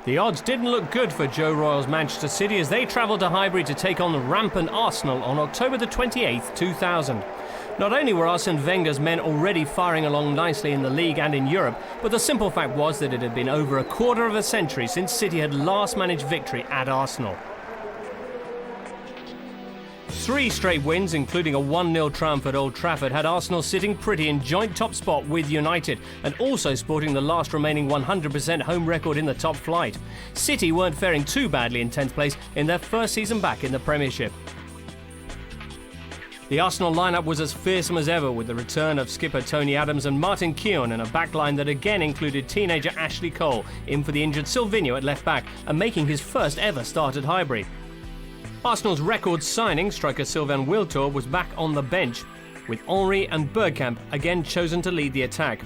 The odds didn't look good for Joe Royle's Manchester City as they travelled to Highbury to take on the rampant Arsenal on October the 28th, 2000. Not only were Arsene Wenger's men already firing along nicely in the league and in Europe, but the simple fact was that it had been over a quarter of a century since City had last managed victory at Arsenal. 3 straight wins, including a 1-0 triumph at Old Trafford, had Arsenal sitting pretty in joint top spot with United and also sporting the last remaining 100% home record in the top flight. City weren't faring too badly in 10th place in their first season back in the Premiership. The Arsenal lineup was as fearsome as ever, with the return of skipper Tony Adams and Martin Keown, and a backline that again included teenager Ashley Cole in for the injured Silvinho at left back and making his first ever start at Highbury. Arsenal's record signing, striker Sylvain Wiltord, was back on the bench, with Henry and Bergkamp again chosen to lead the attack.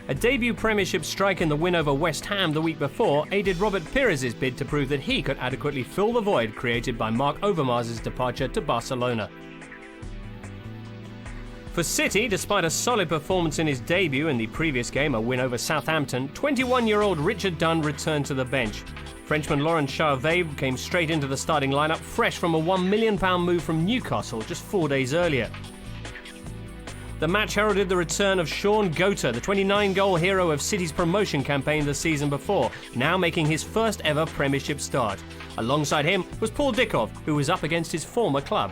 A debut Premiership strike in the win over West Ham the week before aided Robert Pires' bid to prove that he could adequately fill the void created by Marc Overmars' departure to Barcelona. For City, despite a solid performance in his debut in the previous game, a win over Southampton, 21-year-old Richard Dunn returned to the bench. Frenchman Laurent Charvet came straight into the starting lineup, fresh from a £1 million move from Newcastle just 4 days earlier. The match heralded the return of Sean Gota, the 29-goal hero of City's promotion campaign the season before, now making his first ever Premiership start. Alongside him was Paul Dickov, who was up against his former club.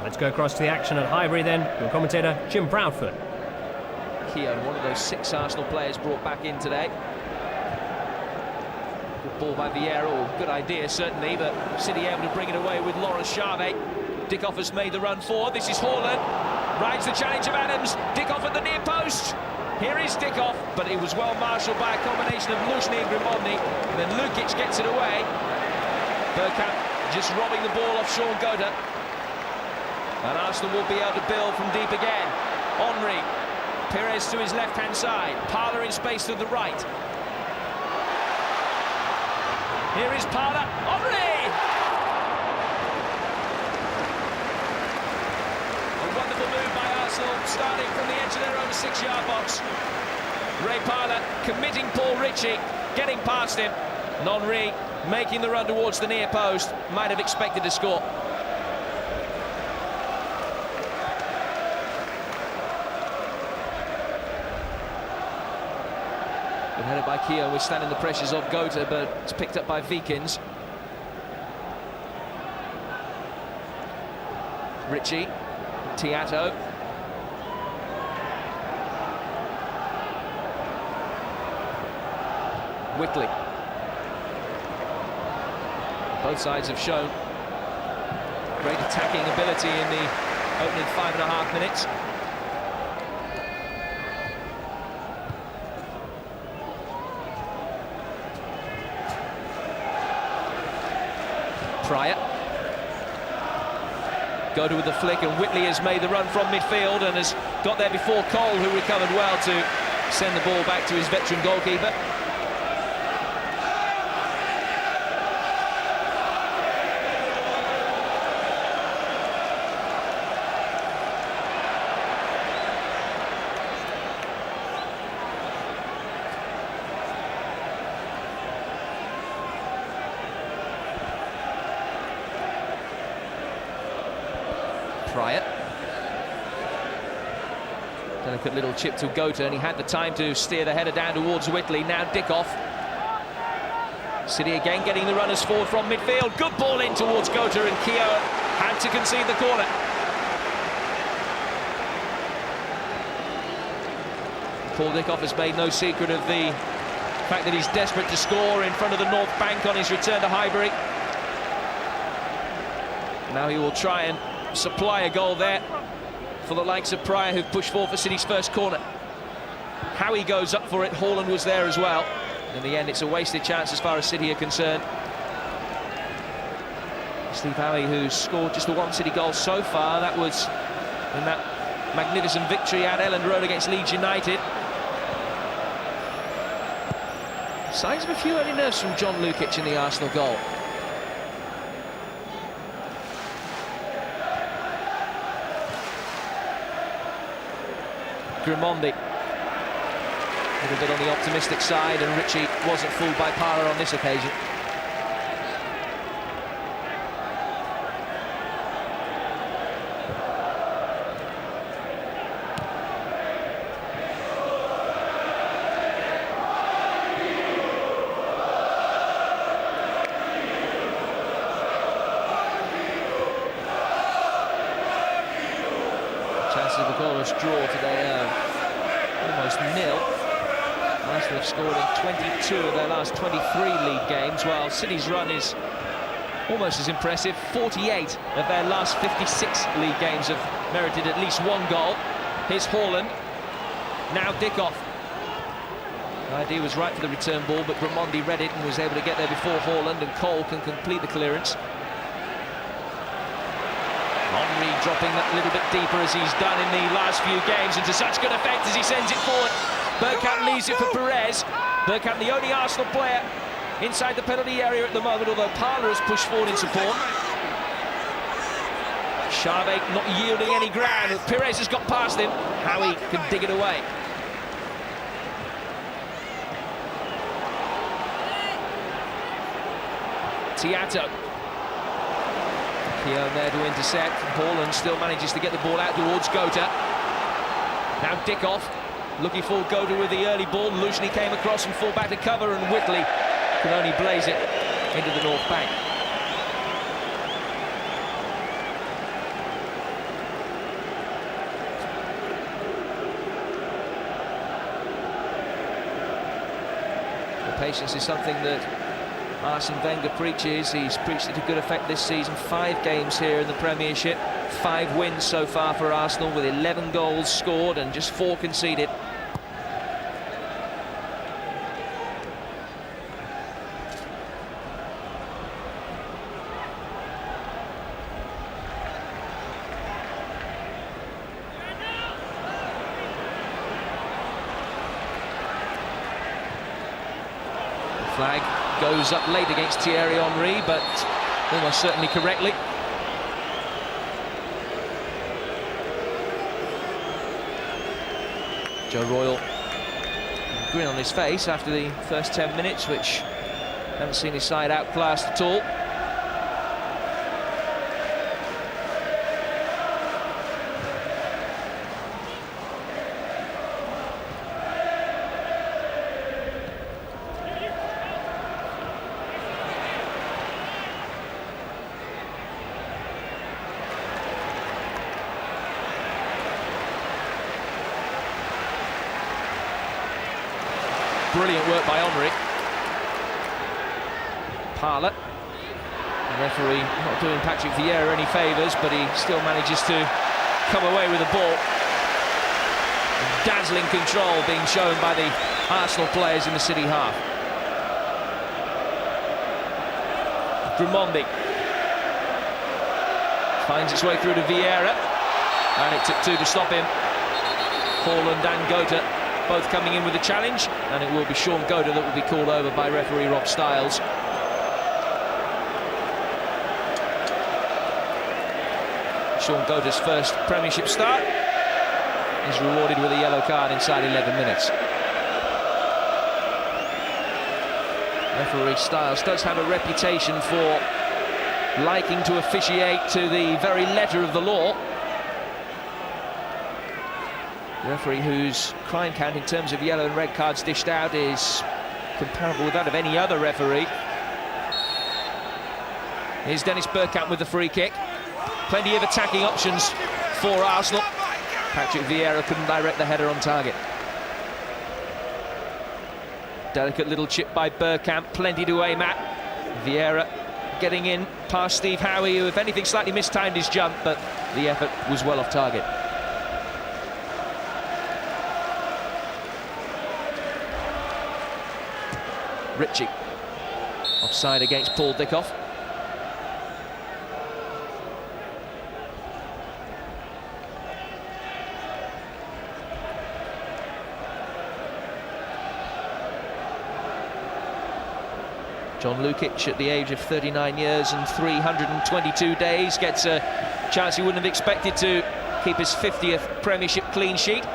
Let's go across to the action at Highbury then, your commentator Jim Proudfoot. Keown, one of those 6 Arsenal players brought back in today. Good ball by Vieira, good idea certainly, but City able to bring it away with Laurent Charvet. Dickov has made the run forward. This is Haaland, rides the challenge of Adams. Dickov at the near post. Here is Dickov, but it was well marshalled by a combination of Luzhny and Grimondi. And then Lukic gets it away. Bergkamp just robbing the ball off Sean Gota. And Arsenal will be able to build from deep again. Henry, Pires to his left-hand side. Parler in space to the right. Here is Parler. Henry! A wonderful move by Arsenal, starting from the edge of their own 6-yard box. Ray Parler committing Paul Ritchie, getting past him. And Henry making the run towards the near post. Might have expected to score. Good headed by Keown, withstanding the pressures of Gota, but it's picked up by Vikins. Ritchie, Tiato. Whitley. Both sides have shown great attacking ability in the opening 5.5 minutes. Pryor. Gota with the flick, and Whitley has made the run from midfield and has got there before Cole, who recovered well to send the ball back to his veteran goalkeeper. Pryor. Delicate little chip to Gota, and he had the time to steer the header down towards Whitley. Now Dickov. City again getting the runners forward from midfield. Good ball in towards Gota, and Keown had to concede the corner. Paul Dickov has made no secret of the fact that he's desperate to score in front of the North Bank on his return to Highbury. Now he will try and supply a goal there for the likes of Pryor, who've pushed forward for City's first corner. How he goes up for it, Haaland was there as well. In the end, it's a wasted chance as far as City are concerned. Steve Howe, who's scored just the 1 City goal so far, that was in that magnificent victory at Elland Road against Leeds United. Signs of a few early nerves from John Lukic in the Arsenal goal. Grimondi. little bit on the optimistic side, and Ritchie wasn't fooled by Parler on this occasion. Chances of a goalless draw today are almost nil. Arsenal have scored in 22 of their last 23 league games, while City's run is almost as impressive. 48 of their last 56 league games have merited at least one goal. Here's Haaland. Now Dickoff. The idea was right for the return ball, but Ramondi read it and was able to get there before Haaland, and Cole can complete the clearance. Henry dropping that little bit deeper as he's done in the last few games, and to such good effect as he sends it forward. Bergkamp leaves it for Perez. Bergkamp, the only Arsenal player inside the penalty area at the moment, although Parler has pushed forward in support. Charvet not yielding any ground. Perez has got past him. Howie can dig it away. Tiato. Keown there to intercept. Haaland still manages to get the ball out towards Gota. Now Dickoff looking for Gota with the early ball. Luzhny came across and full back to cover, and Whitley can only blaze it into the north bank. The patience is something that Arsene Wenger preaches. He's preached it to good effect this season. 5 games here in the Premiership, 5 wins so far for Arsenal, with 11 goals scored and just 4 conceded. The flag goes up late against Thierry Henry, but almost certainly correctly. Joe Royle, grin on his face after the first 10 minutes, which haven't seen his side outclassed at all. Brilliant work by Henry. Parler. The referee not doing Patrick Vieira any favours, but he still manages to come away with the ball. Dazzling control being shown by the Arsenal players in the City half. Ramondi finds its way through to Vieira, and it took 2 to stop him. Haaland and Gota both coming in with a challenge, and it will be Sean Gota that will be called over by referee Rob Stiles. Sean Gota's first Premiership start is rewarded with a yellow card inside 11 minutes. Referee Stiles does have a reputation for liking to officiate to the very letter of the law. The referee whose crime count in terms of yellow and red cards dished out is comparable with that of any other referee. Here's Dennis Bergkamp with the free kick. Plenty of attacking options for Arsenal. Patrick Vieira couldn't direct the header on target. Delicate little chip by Bergkamp, plenty to aim at. Vieira getting in past Steve Howie, who, if anything, slightly mistimed his jump, but the effort was well off target. Ritchie, offside against Paul Dickoff. John Lukic, at the age of 39 years and 322 days, gets a chance he wouldn't have expected to keep his 50th Premiership clean sheet.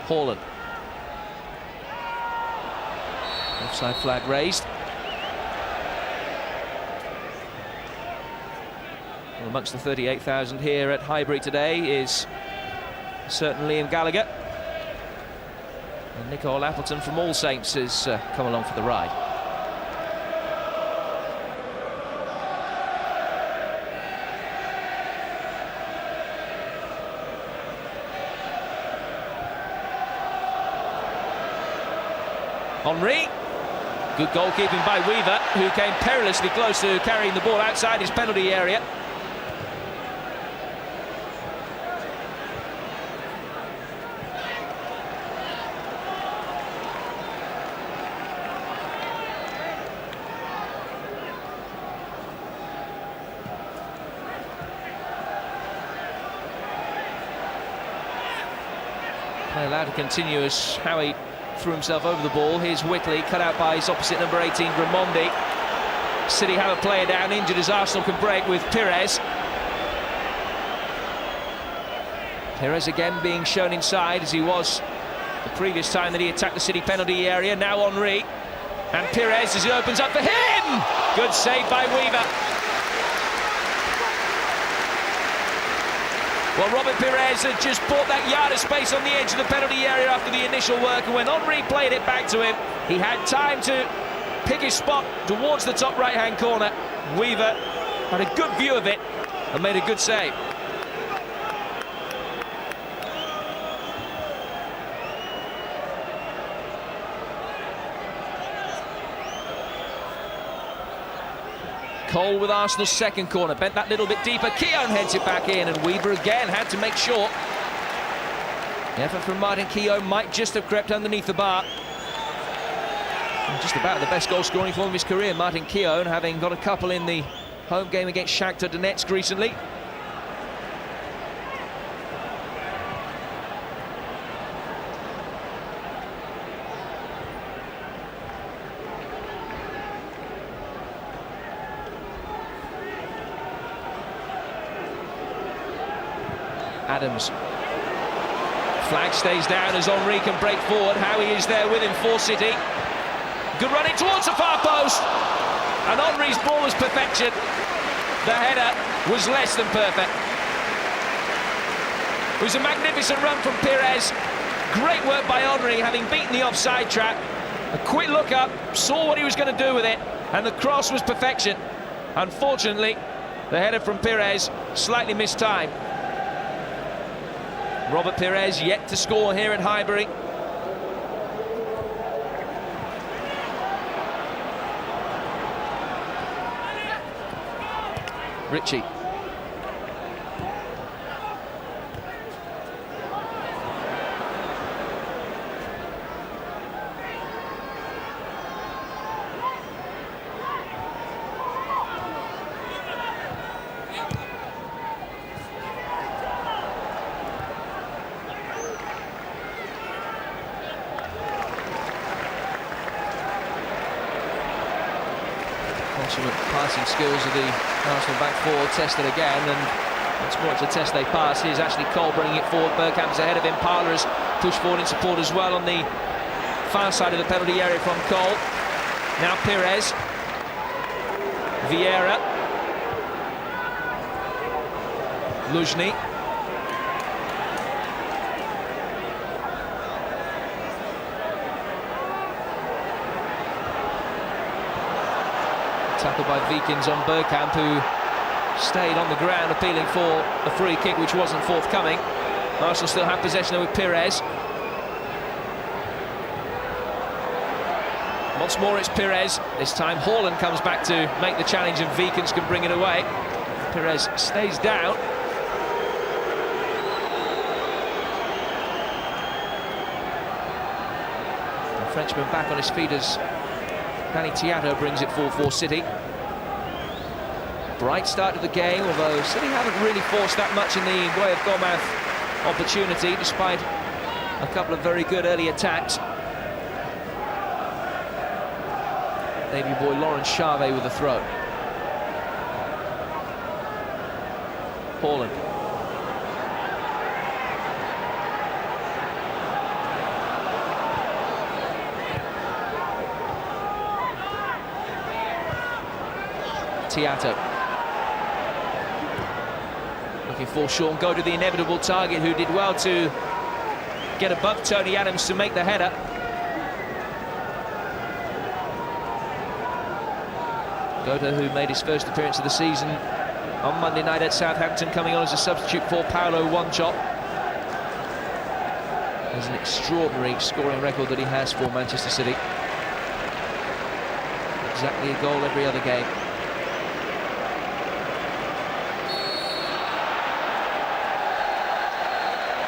Haaland. Offside flag raised. Well, amongst the 38,000 here at Highbury today is certainly Liam Gallagher. And Nicole Appleton from All Saints has come along for the ride. Henry. Good goalkeeping by Weaver, who came perilously close to carrying the ball outside his penalty area. Play allowed to continue as Howie threw himself over the ball. Here's Whitley, cut out by his opposite number 18, Gramondi. City have a player down, injured as Arsenal can break with Pires. Pires again being shown inside as he was the previous time that he attacked the City penalty area. Now Henry, and Pires as he opens up for him! Good save by Weaver. Well, Robert Pires had just bought that yard of space on the edge of the penalty area after the initial work, and when Henry played it back to him, he had time to pick his spot towards the top right-hand corner. Weaver had a good view of it and made a good save. Cole with Arsenal's second corner, bent that little bit deeper. Keown heads it back in, and Weaver again had to make sure. The effort from Martin Keown might just have crept underneath the bar. And just about the best goal scoring form of his career, Martin Keown, having got a couple in the home game against Shakhtar Donetsk recently. Adams. Flag stays down as Henry can break forward. Howie is there with him for City. Good running towards the far post. And Henry's ball was perfection. The header was less than perfect. It was a magnificent run from Pires. Great work by Henry, having beaten the offside trap. A quick look up, saw what he was going to do with it, and the cross was perfection. Unfortunately, the header from Pires slightly missed time. Robert Pires yet to score here at Highbury. Ritchie. Consummate passing skills of the Arsenal back four tested again, and once more it's a test they pass. Here's Ashley Cole bringing it forward. Bergkamp's ahead of him. Parler has pushed forward in support as well on the far side of the penalty area from Cole. Now Pires. Vieira. Luzhny. Tackled by Vikins on Bergkamp, who stayed on the ground appealing for a free kick which wasn't forthcoming. Arsenal still have possession with Pires. Once more it's Pires. This time Haaland comes back to make the challenge and Vikins can bring it away. Pires stays down. The Frenchman back on his feet as Danny Tiato brings it forward for City. Bright start to the game, although City haven't really forced that much in the way of goal-mouth opportunity, despite a couple of very good early attacks. Debut boy Laurent Charvet with the throw. Haaland. Tiato. Looking for Sean Go to the inevitable target, who did well to get above Tony Adams to make the header. Goda, who made his first appearance of the season on Monday night at Southampton, coming on as a substitute for Paolo Wanchop. There's an extraordinary scoring record that he has for Manchester City. Exactly a goal every other game.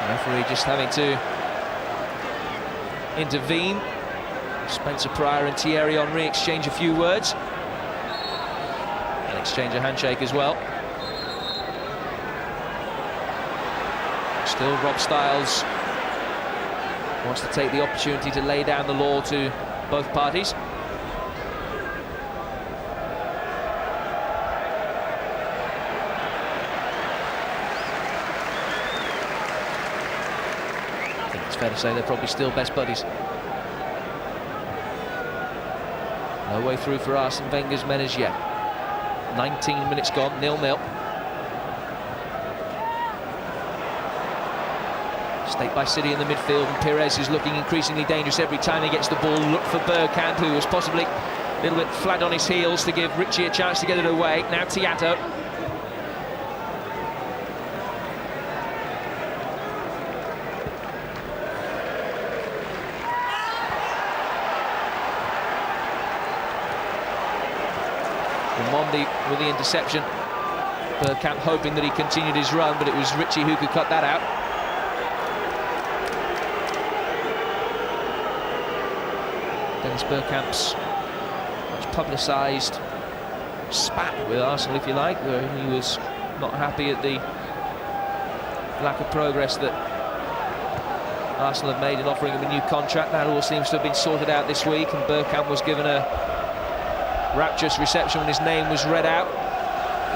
The referee just having to intervene. Spencer Pryor and Thierry Henry exchange a few words. And exchange a handshake as well. Still Rob Styles wants to take the opportunity to lay down the law to both parties. I think it's fair to say they're probably still best buddies. No way through for Arsene Wenger's men as yet. 19 minutes gone, 0-0. Stake by City in the midfield, and Perez is looking increasingly dangerous every time he gets the ball. Look for Bergkamp, who was possibly a little bit flat on his heels to give Ritchie a chance to get it away. Now Tiato. Mondi with the interception. Bergkamp hoping that he continued his run, but it was Ritchie who could cut that out. Dennis Bergkamp's much publicised spat with Arsenal, if you like, where he was not happy at the lack of progress that Arsenal have made in offering him a new contract. That all seems to have been sorted out this week, and Bergkamp was given a rapturous reception when his name was read out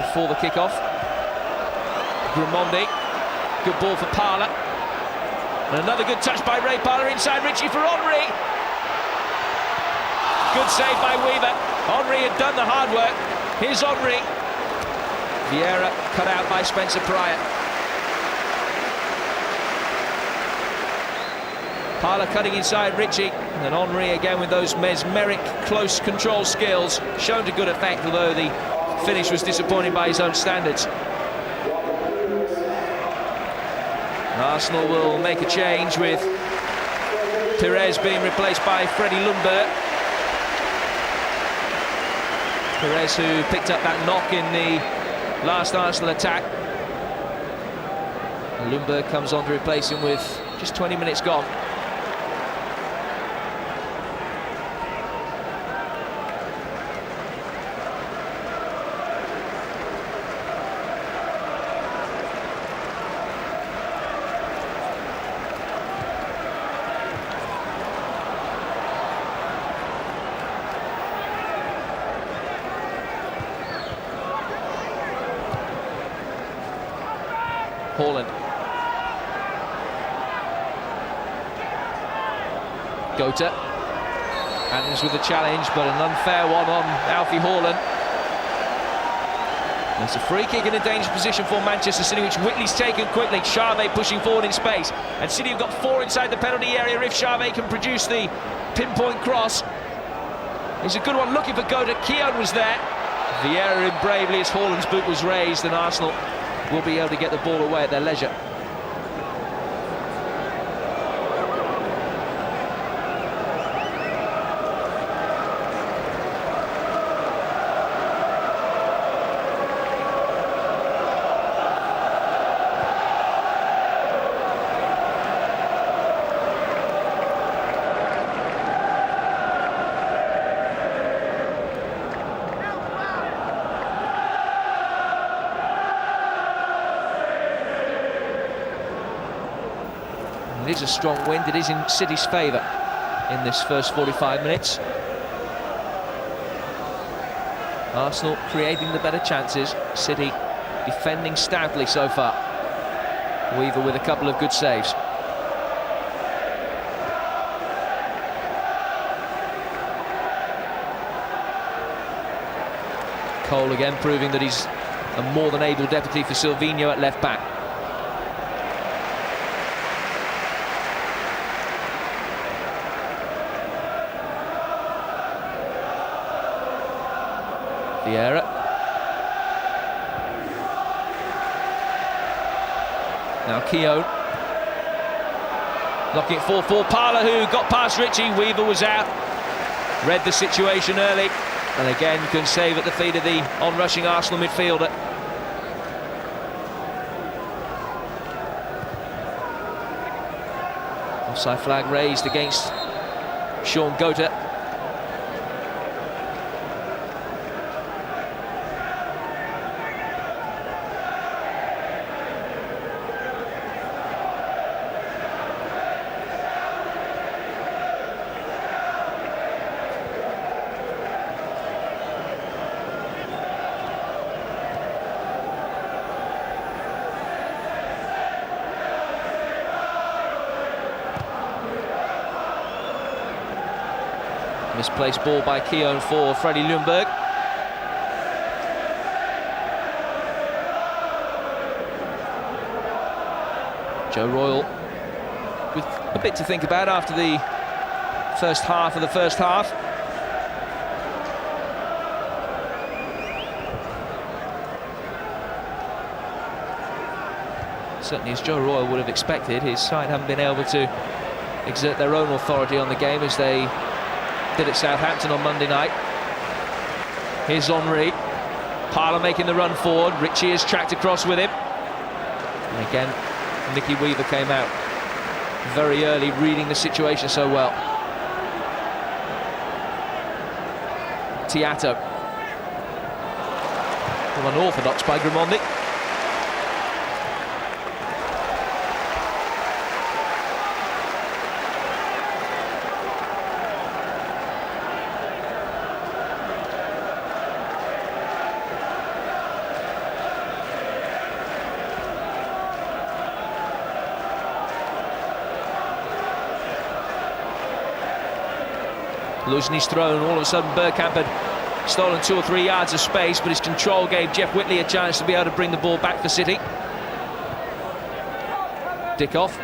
before the kick-off. Grimondi, good ball for Parler, and another good touch by Ray Parler inside Ritchie for Henry. Good save by Weaver. Henry had done the hard work. Here's Henry. Vieira cut out by Spencer Pryor. Parler cutting inside Ritchie, and Henry again with those mesmeric close control skills, shown to good effect, although the finish was disappointing by his own standards. Arsenal will make a change with Perez being replaced by Freddie Ljungberg. Perez, who picked up that knock in the last Arsenal attack. And Ljungberg comes on to replace him with just 20 minutes gone. Haaland. Gota. Adams with the challenge, but an unfair one on Alfie Haaland. It's a free kick in a dangerous position for Manchester City, which Whitley's taken quickly. Charvet pushing forward in space, and City have got 4 inside the penalty area if Charvet can produce the pinpoint cross. It's a good one looking for Gota. Keown was there. Vieira in bravely as Haaland's boot was raised, and Arsenal will be able to get the ball away at their leisure. It is a strong wind. It is in City's favour in this first 45 minutes. Arsenal creating the better chances. City defending stoutly so far. Weaver with a couple of good saves. Cole again proving that he's a more than able deputy for Silvinho at left back. Vieira. Now Keown. Knocking it 4-4. Parler, who got past Ritchie. Weaver was out. Read the situation early. And again can save at the feet of the on-rushing Arsenal midfielder. Offside flag raised against Sean Gota. Misplaced ball by Keown for Freddie Ljungberg. Joe Royle with a bit to think about after the first half of the first half. Certainly, as Joe Royle would have expected, his side haven't been able to exert their own authority on the game as they did at Southampton on Monday night. Here's Henry. Parler making the run forward. Ritchie is tracked across with him. And again, Nicky Weaver came out very early, reading the situation so well. Tiato. Well, unorthodox by Grimandi. Losing his throne, all of a sudden Bergkamp had stolen 2 or 3 yards of space, but his control gave Jeff Whitley a chance to be able to bring the ball back for City. Dickoff.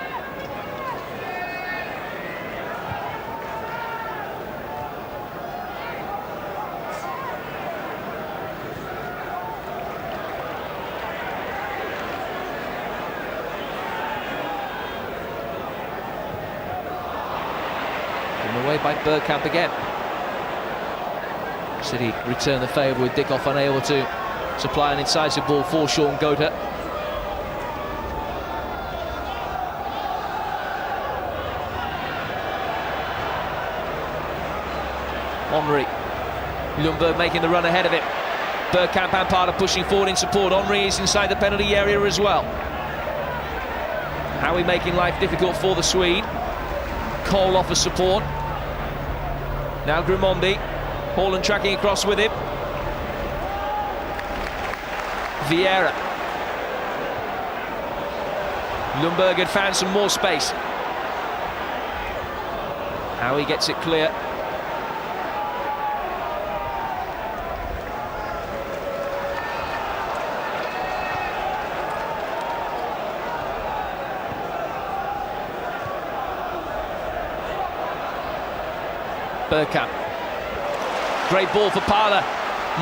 Away by Bergkamp again. City return the favour with Dickoff unable to supply an incisive ball for Sean Gota. Henry. Ljungberg making the run ahead of him. Bergkamp and Parler pushing forward in support. Henry is inside the penalty area as well. Howie making life difficult for the Swede. Cole offers support. Now Grimandi. Haaland tracking across with him. Vieira. Ljungberg had found some more space. Howie gets it clear. Bergkamp. Great ball for Parler.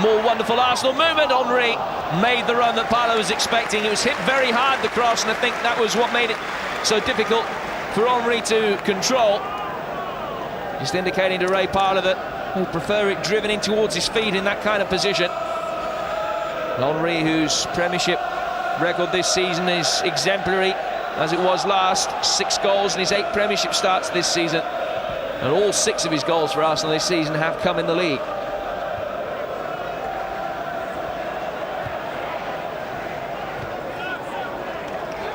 More wonderful Arsenal movement. Henry made the run that Parler was expecting. It was hit very hard, the cross, and I think that was what made it so difficult for Henry to control. Just indicating to Ray Parler that he'd prefer it driven in towards his feet in that kind of position. Henry, whose Premiership record this season is exemplary, as it was last. 6 goals in his 8 Premiership starts this season. And all 6 of his goals for Arsenal this season have come in the league.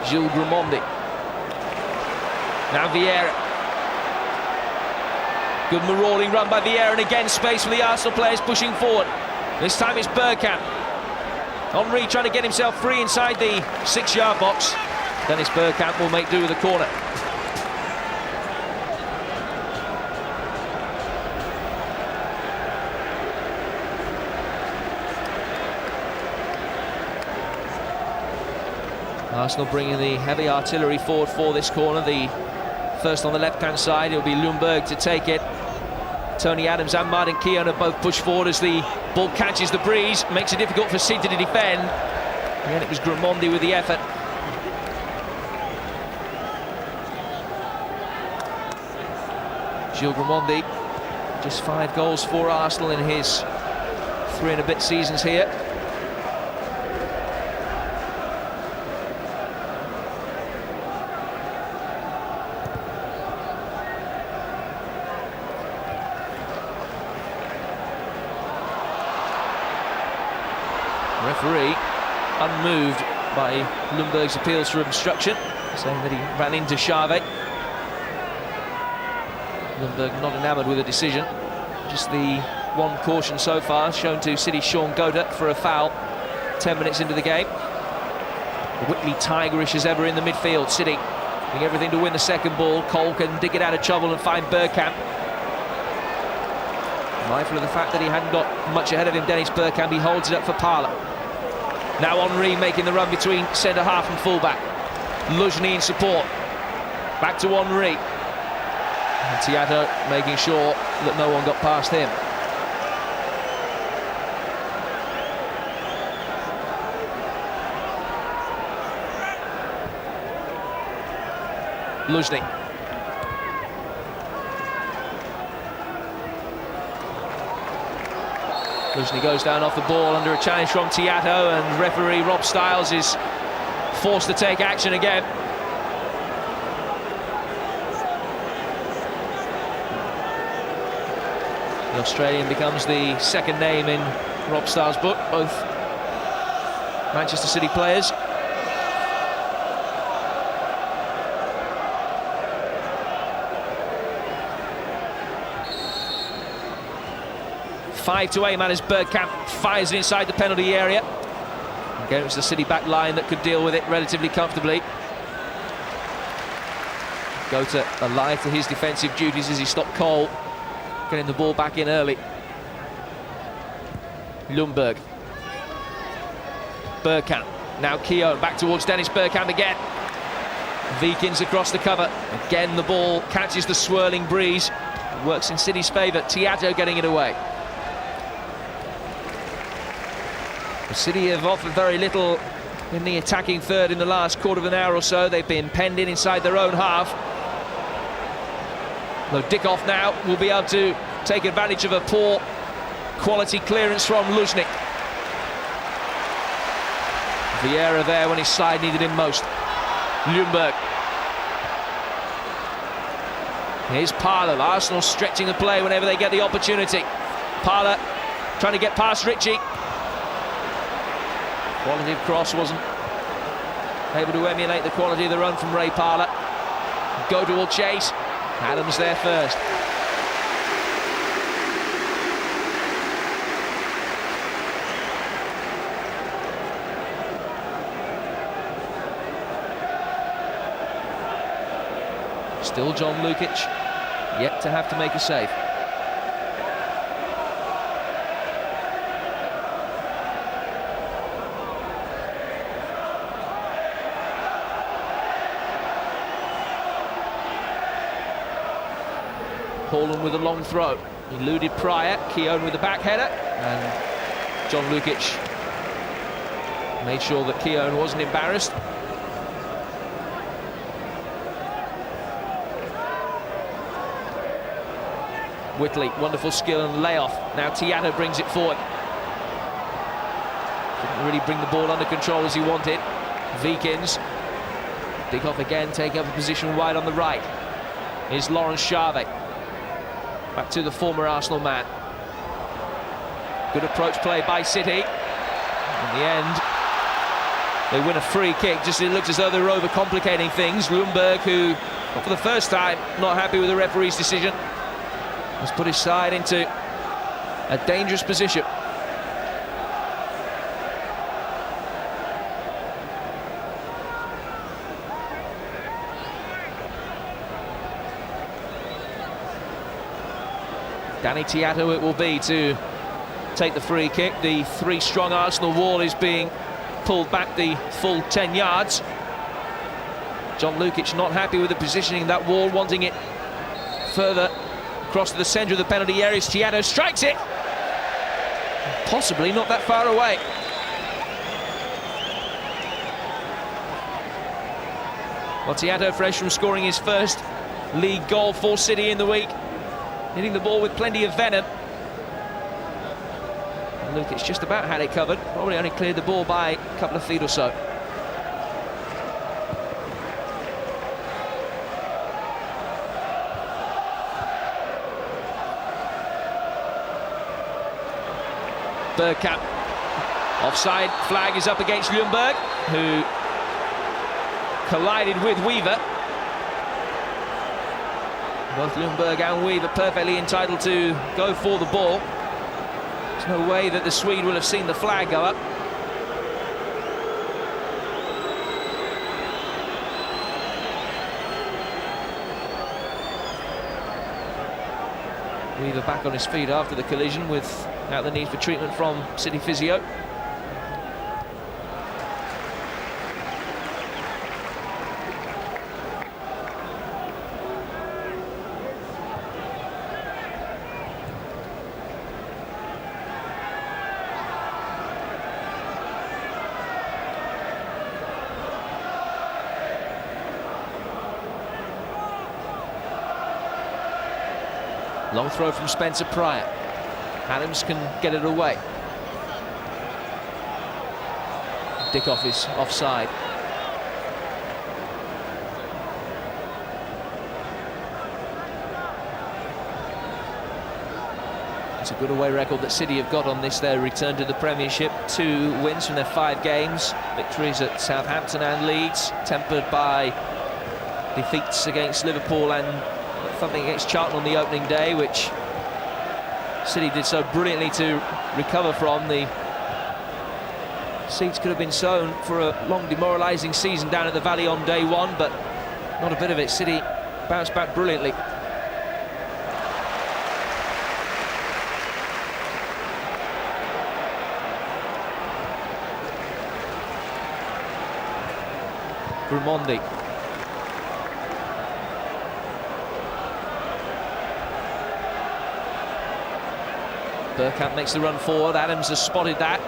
Jules Grimandi. Now Vieira. Good marauding run by Vieira, and again space for the Arsenal players pushing forward. This time it's Bergkamp. Henry trying to get himself free inside the 6-yard box. Dennis Bergkamp will make do with the corner. Arsenal bringing the heavy artillery forward for this corner. The first on the left-hand side, it'll be Ljungberg to take it. Tony Adams and Martin Keown are both pushed forward as the ball catches the breeze, makes it difficult for City to defend. Again, it was Gramondi with the effort. Gilles Gramondi, just 5 goals for Arsenal in his 3 and a bit seasons here. Referee unmoved by Ljungberg's appeals for obstruction, saying that he ran into Xavi. Ljungberg not enamoured with the decision. Just the one caution so far shown to City's Sean Godet for a foul 10 minutes into the game. Whitley tigerish as ever in the midfield. City doing everything to win the second ball. Cole can dig it out of trouble and find Bergkamp. Mindful of the fact that he hadn't got much ahead of him, Dennis Bergkamp, he holds it up for Parler. Now Henry making the run between centre-half and full-back. Luzhny in support. Back to Henry. And Thiago making sure that no one got past him. Luzhny. Luzhny goes down off the ball under a challenge from Thiago, and referee Rob Stiles is forced to take action again. The Australian becomes the second name in Rob Stiles' book, both Manchester City players. Five to aim at as Bergkamp fires it inside the penalty area. Again, it was the City back line that could deal with it relatively comfortably. Goethe alive to his defensive duties as he stopped Cole, getting the ball back in early. Ljungberg. Bergkamp. Now Keown back towards Dennis Bergkamp again. Vikins across the cover. Again, the ball catches the swirling breeze. Works in City's favour. Thiago getting it away. The City have offered very little in the attacking third in the last quarter of an hour or so. They've been penned in inside their own half. Though Dickoff now will be able to take advantage of a poor quality clearance from Luzhny. Vieira there when his side needed him most. Ljungberg. Here's Parler. Arsenal stretching the play whenever they get the opportunity. Parler trying to get past Ritchie. Quality of cross wasn't able to emulate the quality of the run from Ray Parler. Goethe will chase. Adams there first. Still John Lukic, yet to have to make a save. Haaland with a long throw, eluded Pryor. Keown with a back header, and John Lukic made sure that Keown wasn't embarrassed. Whitley, wonderful skill and layoff. Now Thiago brings it forward. Didn't really bring the ball under control as he wanted. Vikins. Dickoff again taking up a position wide on the right. Here's Laurent Xavi. Back to the former Arsenal man. Good approach play by City. In the end, they win a free kick. Just it looks as though they're overcomplicating things. Ljungberg, who, for the first time, not happy with the referee's decision, has put his side into a dangerous position. Danny Thiago it will be to take the free kick. The three-strong Arsenal wall is being pulled back the full 10 yards. John Lukic not happy with the positioning of that wall, wanting it further across to the centre of the penalty area. Tiato strikes it. Possibly not that far away. Well, Tiato, fresh from scoring his first league goal for City in the week, hitting the ball with plenty of venom. And Lukic just about had it covered, probably only cleared the ball by a couple of feet or so. Bergkamp, offside flag is up against Ljungberg, who collided with Weaver. Both Ljungberg and Weaver perfectly entitled to go for the ball. There's no way that the Swede will have seen the flag go up. Weaver back on his feet after the collision without the need for treatment from City physio. Long throw from Spencer Pryor. Adams can get it away. Dickoff is offside. It's a good away record that City have got on this, their return to the Premiership. 2 wins from their 5 games. Victories at Southampton and Leeds, tempered by defeats against Liverpool and something against Charlton on the opening day, which City did so brilliantly to recover from. The seeds could have been sown for a long demoralising season down at the Valley on day 1, but not a bit of it. City bounced back brilliantly. Grumondi. Bergkamp makes the run forward. Adams has spotted that.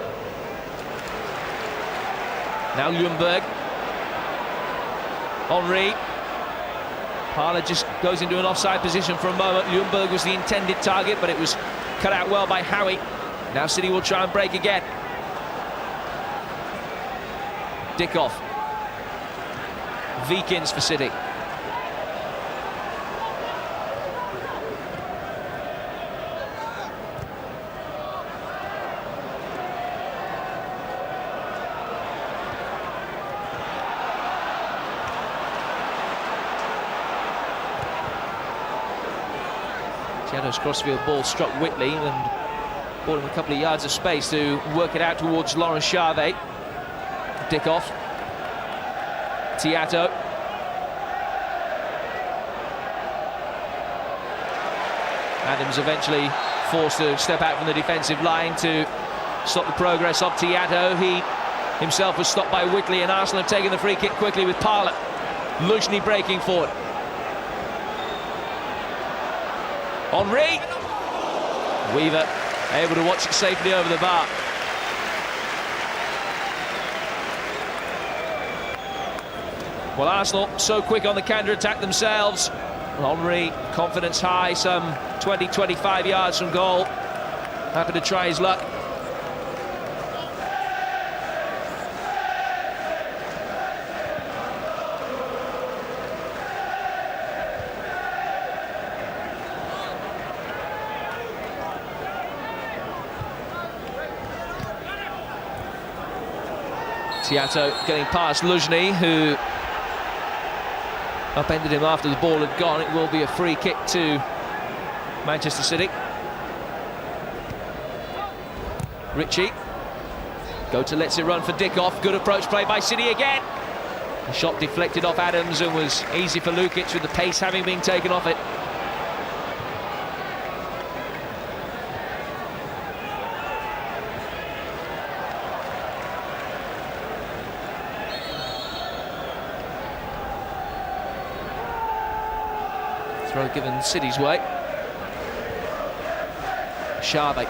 Now Ljungberg. Henry. Parler just goes into an offside position for a moment. Ljungberg was the intended target, but it was cut out well by Howie. Now City will try and break again. Dickoff. Vikins for City. Tiato's crossfield ball struck Whitley and bought him a couple of yards of space to work it out towards Laurent Charvet. Dickoff. Tiato. Adams eventually forced to step out from the defensive line to stop the progress of Tiato. He himself was stopped by Whitley, and Arsenal have taken the free kick quickly with Parler. Luzhny breaking forward. Henry. Weaver able to watch it safely over the bar. Well, Arsenal so quick on the counter-attack themselves. Henry, confidence high, some 20-25 yards from goal. Happy to try his luck. Tiato getting past Luzhny, who upended him after the ball had gone. It will be a free kick to Manchester City. Ritchie. Goethe lets it run for Dickoff. Good approach play by City again. The shot deflected off Adams and was easy for Lukic with the pace having been taken off it. Throw given City's way. Xavi.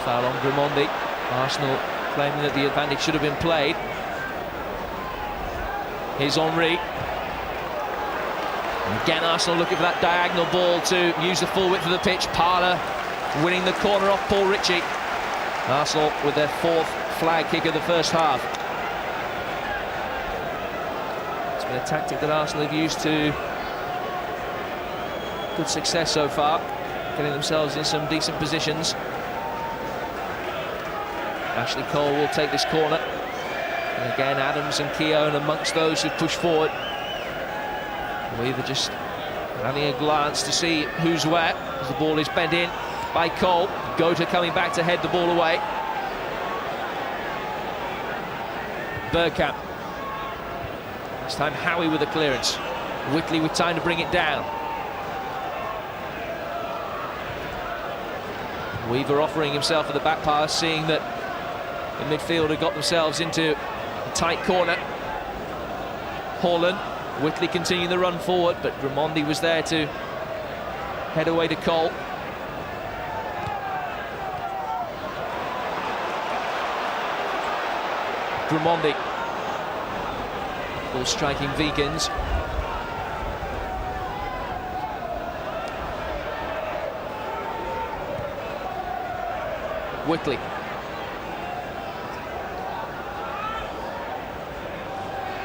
Foul on Grimondi. Arsenal claiming that the advantage should have been played. Here's Henry. And again, Arsenal looking for that diagonal ball to use the full width of the pitch. Parler winning the corner off Paul Ritchie. Arsenal with their 4th flag kick of the first half. It's been a tactic that Arsenal have used to good success so far, getting themselves in some decent positions. Ashley Cole will take this corner. And again, Adams and Keown amongst those who push forward. Weaver just having a glance to see who's where as the ball is bent in by Cole. Gota coming back to head the ball away. Bergkamp. This time Howie with the clearance. Whitley with time to bring it down. Weaver offering himself for the back pass, seeing that the midfield had got themselves into a tight corner. Haaland. Whitley continuing the run forward, but Grimondi was there to head away to Cole. Grimondi. Ball striking Vegans. Whitley.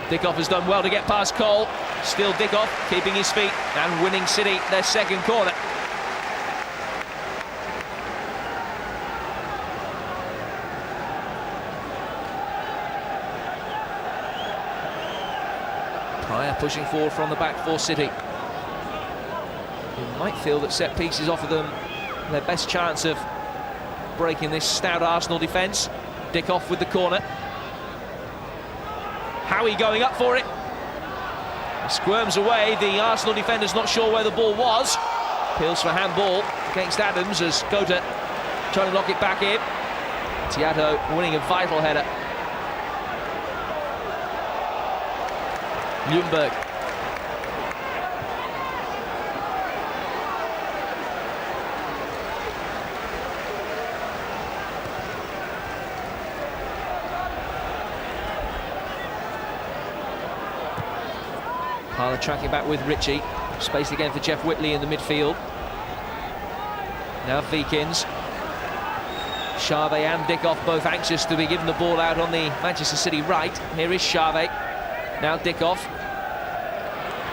Dickoff has done well to get past Cole. Still Dickoff keeping his feet and winning City their 2nd corner. Pryor pushing forward from the back for City. You might feel that set pieces offer them their best chance of breaking this stout Arsenal defence. Dickoff with the corner. Howie going up for it. He squirms away. The Arsenal defender's not sure where the ball was. Appeals for handball against Adams as Gota trying to lock it back in. Tiato winning a vital header. Ljungberg. Parler tracking back with Ritchie. Space again for Jeff Whitley in the midfield. Now Veekins. Xavi and Dickoff both anxious to be given the ball out on the Manchester City right. Here is Xavi. Now Dickoff.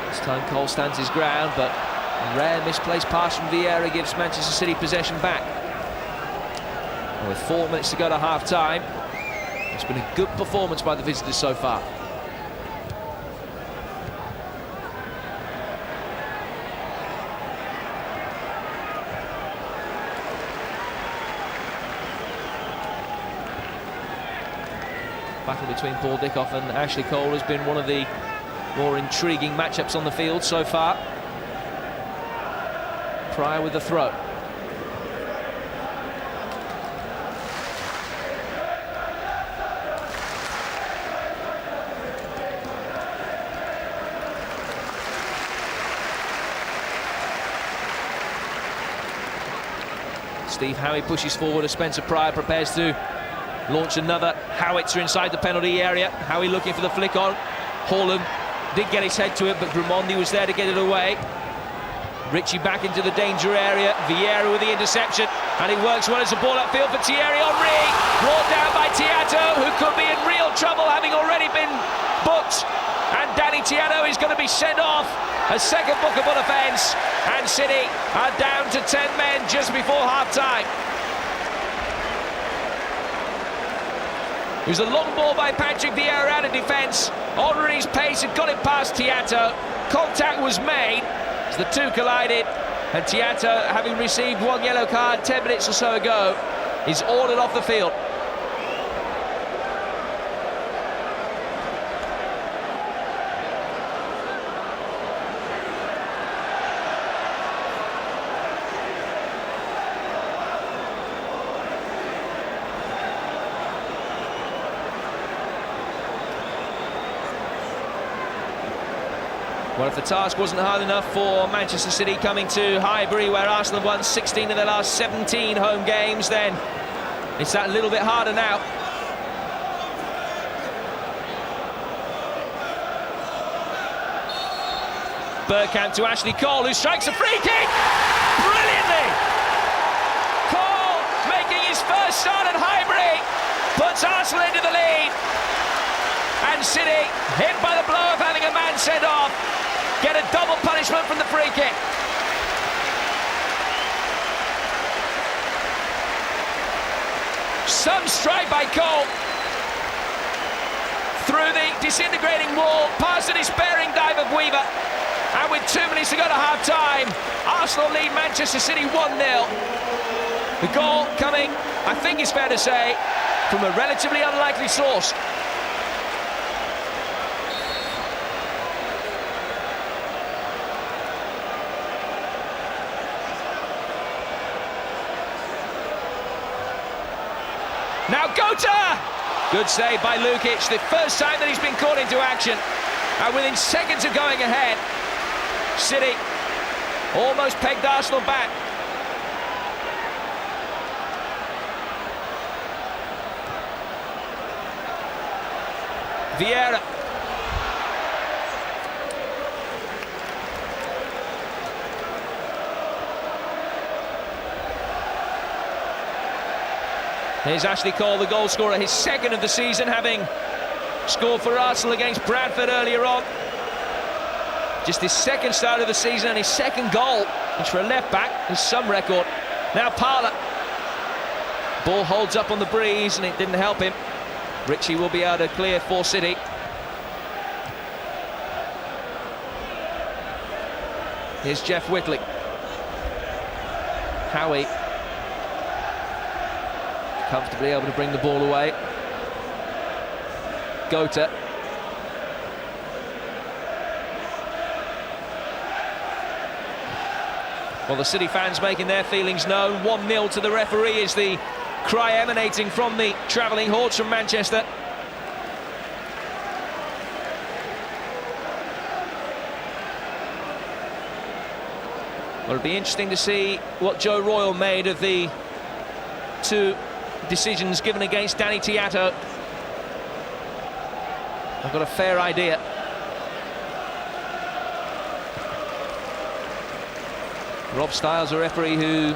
This time Cole stands his ground, but a rare misplaced pass from Vieira gives Manchester City possession back. And with 4 minutes to go to half-time, it's been a good performance by the visitors so far. Battle between Paul Dickoff and Ashley Cole has been one of the more intriguing matchups on the field so far. Pryor with the throw. Steve Howie pushes forward as Spencer Pryor prepares to launch another howitzer inside the penalty area. Howie looking for the flick on. Haaland did get his head to it, but Grimondi was there to get it away. Ritchie back into the danger area. Vieira with the interception, and he works well as a ball upfield for Thierry Henry. Brought down by Tiato, who could be in real trouble, having already been booked. And Danny Tiato is going to be sent off. A second bookable offence, and City are down to 10 men just before half-time. It was a long ball by Patrick Vieira out of defence. Henry's pace had got it past Tiato. Contact was made as the two collided, and Tiato, having received 1 yellow card 10 minutes or so ago, is ordered off the field. Well, if the task wasn't hard enough for Manchester City coming to Highbury, where Arsenal have won 16 of their last 17 home games, then it's that little bit harder now. Bergkamp to Ashley Cole, who strikes a free kick brilliantly. Cole, making his first start at Highbury, puts Arsenal into the lead. And City, hit by the blow of having a man sent off, get a double punishment from the free kick. Some strike by Cole. Through the disintegrating wall, past the despairing dive of Weaver. And with 2 minutes to go to half-time, Arsenal lead Manchester City 1-0. The goal coming, I think it's fair to say, from a relatively unlikely source. Now Gota! Good save by Lukic, the first time that he's been called into action. And within seconds of going ahead, City almost pegged Arsenal back. Vieira. Here's Ashley Cole, the goal scorer, his second of the season, having scored for Arsenal against Bradford earlier on. Just his second start of the season and his second goal, which for a left-back is some record. Now Parlour. Ball holds up on the breeze and it didn't help him. Ritchie will be able to clear for City. Here's Jeff Whitley. Howie. Comfortably able to bring the ball away. Gota. Well, the City fans making their feelings known. 1-0 to the referee is the cry emanating from the travelling hordes from Manchester. Well, it'll be interesting to see what Joe Royle made of the two decisions given against Danny Tiatto. I've got a fair idea. Rob Styles, a referee who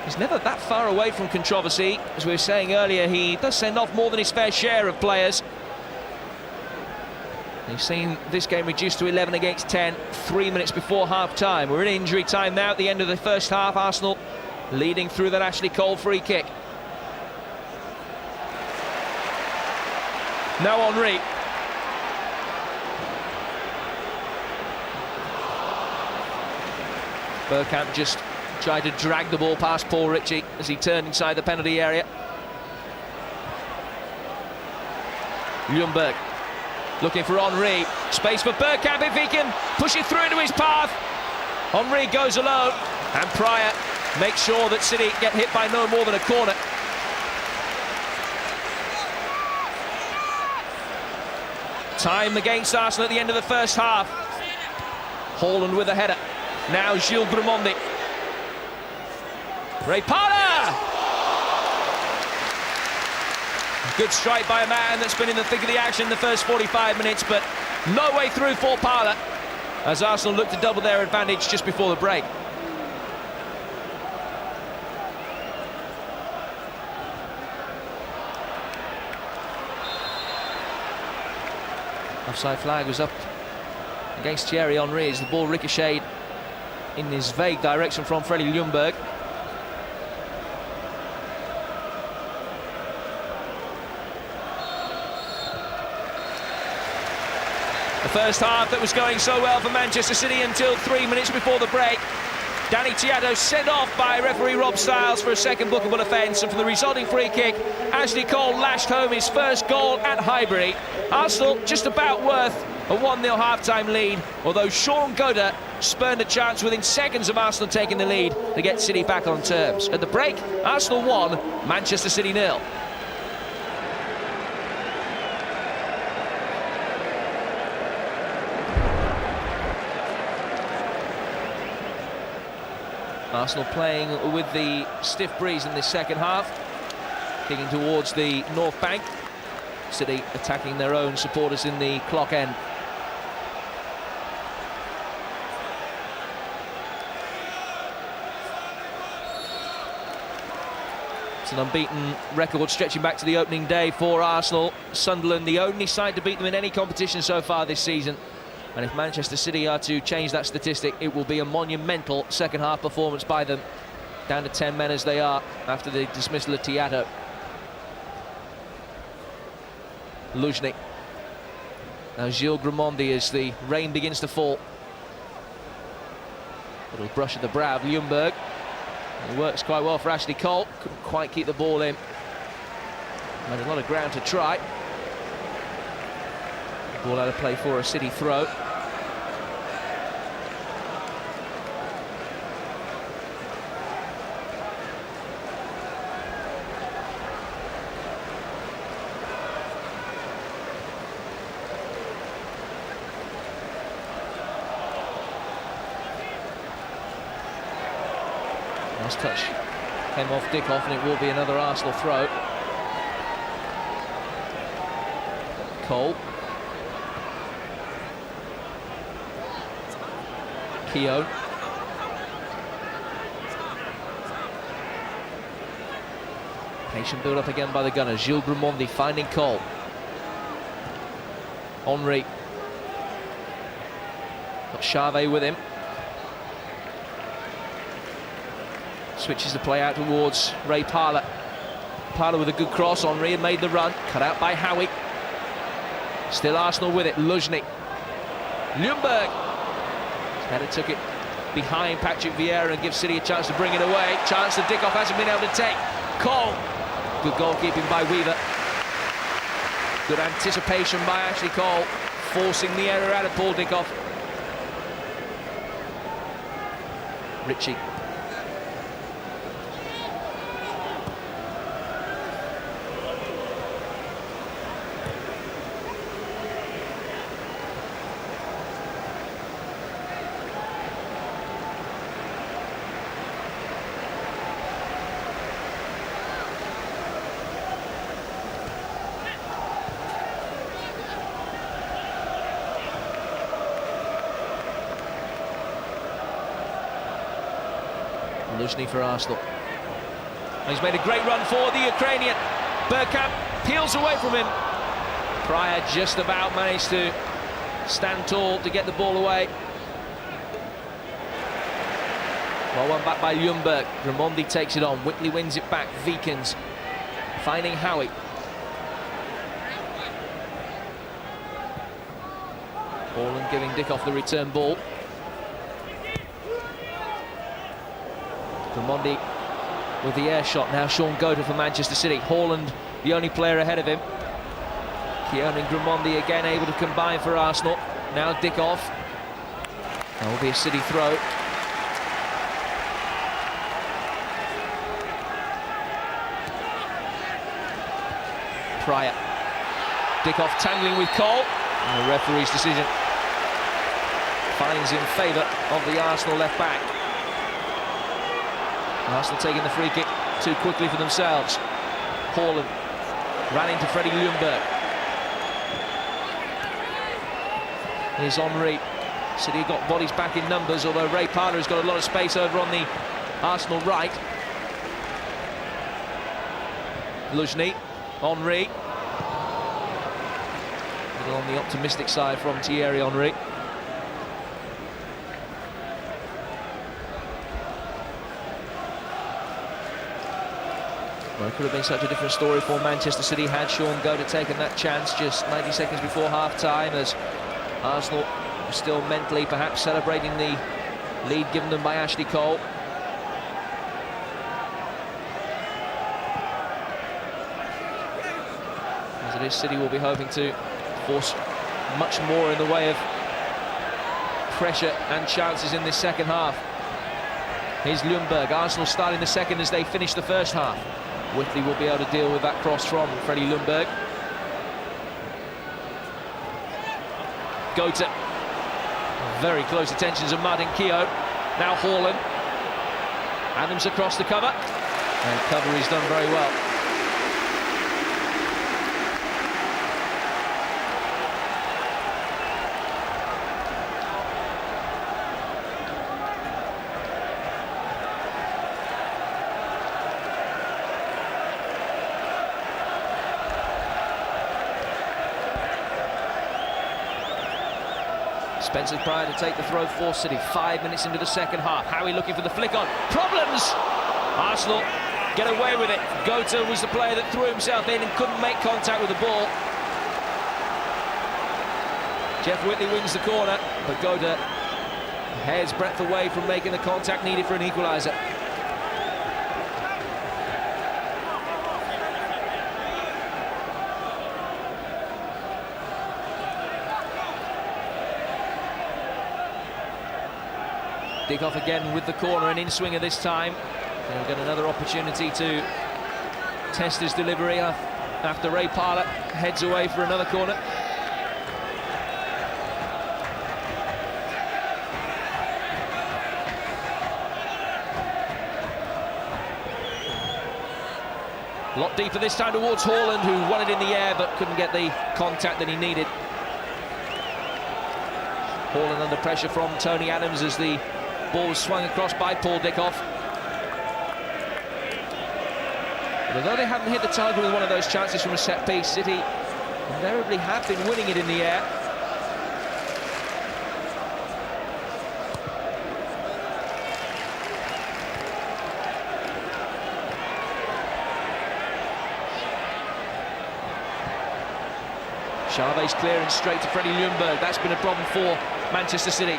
is never that far away from controversy. As we were saying earlier, he does send off more than his fair share of players. You've seen this game reduced to 11 against 10, 3 minutes before half-time. We're in injury time now at the end of the first half. Arsenal leading through that Ashley Cole free kick. Now Henry. Bergkamp just tried to drag the ball past Paul Ritchie as he turned inside the penalty area. Ljungberg looking for Henry. Space for Bergkamp if he can push it through into his path. Henry goes alone and Pryor makes sure that City get hit by no more than a corner. Time against Arsenal at the end of the first half. Haaland with a header. Now Gilles Gremondi. Ray Parlour! Good strike by a man that's been in the thick of the action in the first 45 minutes, but no way through for Parlour as Arsenal look to double their advantage just before the break. Offside flag was up against Thierry Henry as the ball ricocheted in his vague direction from Freddie Ljungberg. The first half that was going so well for Manchester City until 3 minutes before the break. Danny Tiatto sent off by referee Rob Styles for a second bookable offence, and for the resulting free kick, Ashley Cole lashed home his first goal at Highbury. Arsenal just about worth a 1-0 half-time lead, although Sean Gota spurned a chance within seconds of Arsenal taking the lead to get City back on terms. At the break, Arsenal 1, Manchester City 0. Arsenal playing with the stiff breeze in this second half, kicking towards the north bank. City attacking their own supporters in the clock end. It's an unbeaten record stretching back to the opening day for Arsenal. Sunderland, the only side to beat them in any competition so far this season. And if Manchester City are to change that statistic, it will be a monumental second half performance by them. Down to 10 men as they are after the dismissal of Tiato. Luzhny. Now Gilles Grimandi as the rain begins to fall. Little brush of the brow of Ljungberg. It works quite well for Ashley Cole. Couldn't quite keep the ball in. Had a lot of ground to try. Ball out of play for a City throw. Last touch came off Dickoff, and it will be another Arsenal throw. Cole. Keown. Patient build up again by the gunner. Gilles Grimandi finding Cole. Henry. Got Charvet with him. Switches the play out towards Ray Parlour. Parlour with a good cross. Henry had made the run. Cut out by Howie. Still Arsenal with it. Luzhny. Ljungberg. Header took it behind Patrick Vieira and gives City a chance to bring it away. Chance that Dickoff hasn't been able to take. Cole. Good goalkeeping by Weaver. Good anticipation by Ashley Cole, forcing the error out of Paul Dickoff. Ritchie. Luzhny for Arsenal. And he's made a great run for the Ukrainian. Bergkamp peels away from him. Pryor just about managed to stand tall to get the ball away. Well, one back by Ljungberg. Grimandi takes it on. Whitley wins it back. Vikens finding Howie. Holland giving Dickoff the return ball. Grimandi with the air shot. Now Sean Goda for Manchester City. Holland the only player ahead of him. Keown and Grimandi again able to combine for Arsenal. Now Dickoff. That will be a City throw. Pryor. Dickoff tangling with Cole. And the referee's decision finds in favour of the Arsenal left back. Arsenal taking the free kick too quickly for themselves. Holland ran into Freddie Ljungberg. Here's Henry. City got bodies back in numbers, although Ray Parlour has got a lot of space over on the Arsenal right. Luzhny, Henry. A little on the optimistic side from Thierry Henry. Well, it could have been such a different story for Manchester City had Sean Goda taken that chance just 90 seconds before half-time, as Arsenal were still mentally perhaps celebrating the lead given them by Ashley Cole. As it is, City will be hoping to force much more in the way of pressure and chances in this second half. Here's Ljungberg. Arsenal starting the second as they finish the first half. Whitley will be able to deal with that cross from Freddie Ljungberg. Gota. Very close attentions of Martin Keown. Now Holland. Adams across the cover, and cover is done very well. Spencer's Pryor to take the throw for City. 5 minutes into the second half. Howie looking for the flick on. Problems! Arsenal get away with it. Gota was the player that threw himself in and couldn't make contact with the ball. Jeff Whitley wins the corner, but Gota a hair's breadth away from making the contact needed for an equaliser. Dickoff again with the corner, an in-swinger this time. He'll get another opportunity to test his delivery after Ray Parlour heads away for another corner. A lot deeper this time towards Haaland, who won it in the air but couldn't get the contact that he needed. Haaland under pressure from Tony Adams as the ball was swung across by Paul Dickoff. But although they haven't hit the target with one of those chances from a set piece, City invariably have been winning it in the air. Chavez clearing straight to Freddie Ljungberg. That's been a problem for Manchester City.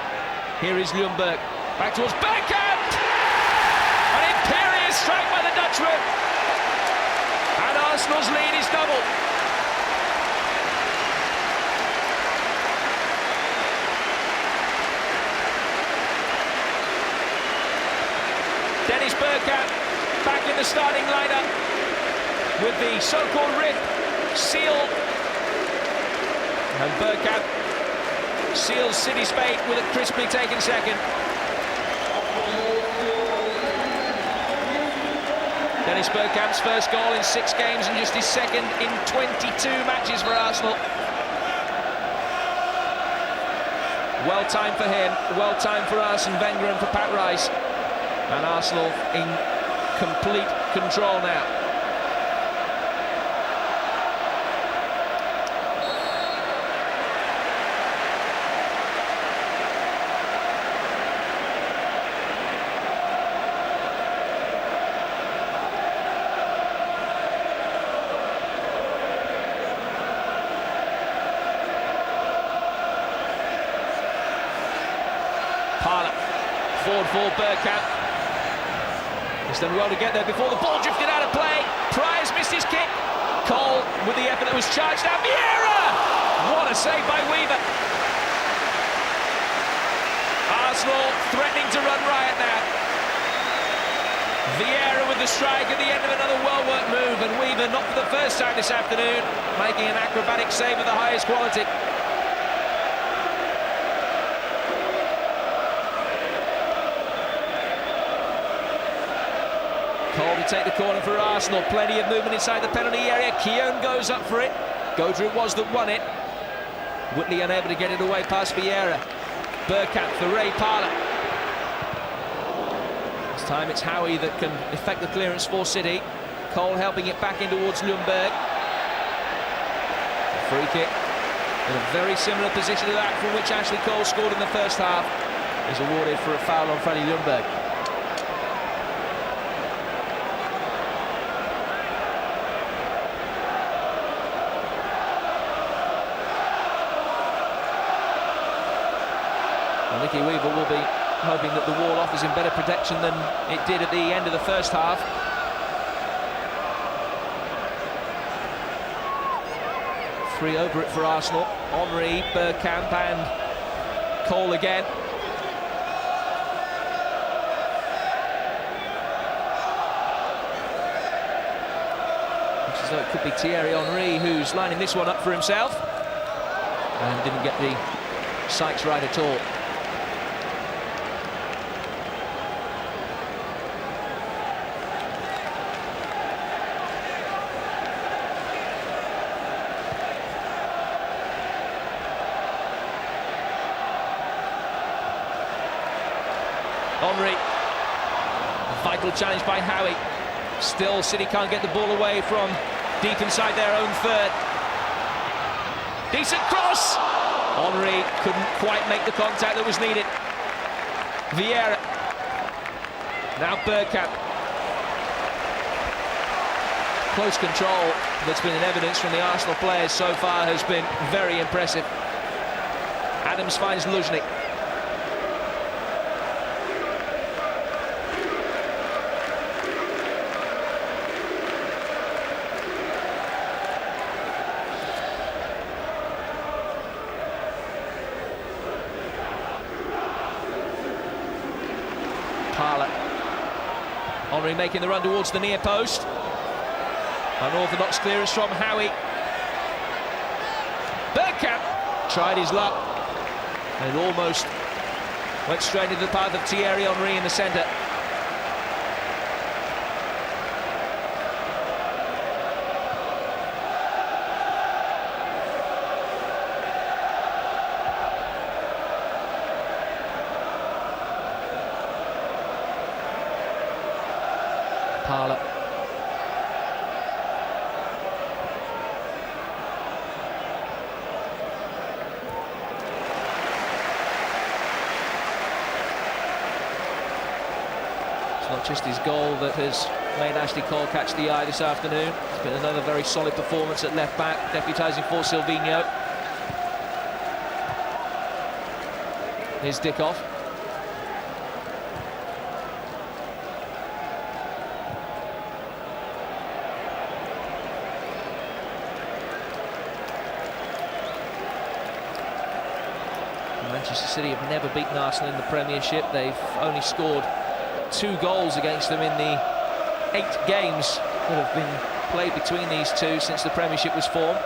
Here is Ljungberg. Back towards Bergkamp! An imperious strike by the Dutchman! And Arsenal's lead is doubled. Dennis Bergkamp back in the starting lineup with the so-called rib sealed. And Bergkamp seals City's fate with a crisply taken second. Dennis Bergkamp's first goal in 6 games and just his second in 22 matches for Arsenal. Well timed for him, well timed for Arsene Wenger and for Pat Rice. And Arsenal in complete control now. Parlour, forward for Bergkamp. He's done well to get there before the ball drifted out of play. Pryor's missed his kick. Cole with the effort that was charged out. Vieira! What a save by Weaver. Arsenal threatening to run riot now. Vieira with the strike at the end of another well-worked move, and Weaver, not for the first time this afternoon, making an acrobatic save of the highest quality. Cole to take the corner for Arsenal. Plenty of movement inside the penalty area. Keown goes up for it. Gota it was that won it. Whitley unable to get it away past Vieira. Bergkamp for Ray Parlour. This time it's Howie that can effect the clearance for City. Cole helping it back in towards Ljungberg. Free kick in a very similar position to that from which Ashley Cole scored in the first half is awarded for a foul on Freddie Ljungberg. Nicky Weaver will be hoping that the wall offers him better protection than it did at the end of the first half. Three over it for Arsenal. Henry, Bergkamp and Cole again. Looks as though it could be Thierry Henry who's lining this one up for himself. And didn't get the sights right at all. Henry. A vital challenge by Howie. Still, City can't get the ball away from deep inside their own third. Decent cross! Henry couldn't quite make the contact that was needed. Vieira. Now Bergkamp. Close control that's been in evidence from the Arsenal players so far has been very impressive. Adams finds Luzhny. Henry making the run towards the near post. Unorthodox clearance from Howie. Bergkamp tried his luck and it almost went straight into the path of Thierry Henry in the centre. Parlour. It's not just his goal that has made Ashley Cole catch the eye this afternoon. It's been another very solid performance at left back, deputising for Silvinho. Here's Dickoff. Manchester City have never beaten Arsenal in the Premiership. They've only scored 2 goals against them in the 8 games that have been played between these two since the Premiership was formed.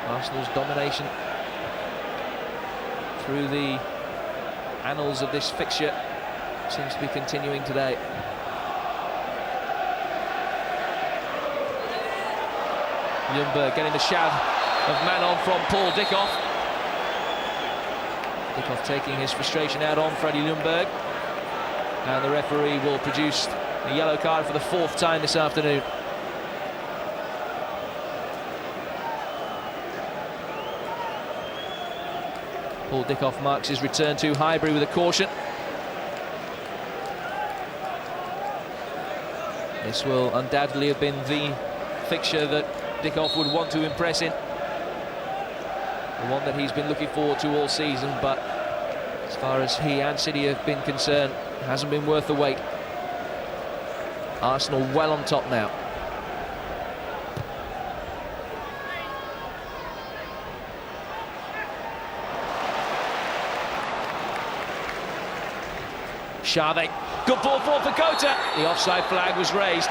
Arsenal's domination through the annals of this fixture seems to be continuing today. Ljungberg getting the shove of man-on from Paul Dickoff. Dickoff taking his frustration out on Freddie Ljungberg. And the referee will produce a yellow card for the 4th time this afternoon. Paul Dickoff marks his return to Highbury with a caution. This will undoubtedly have been the fixture that Dickoff would want to impress in. The one that he's been looking forward to all season, but as far as he and City have been concerned, it hasn't been worth the wait. Arsenal well on top now. Xavi, good ball for Kota. The offside flag was raised.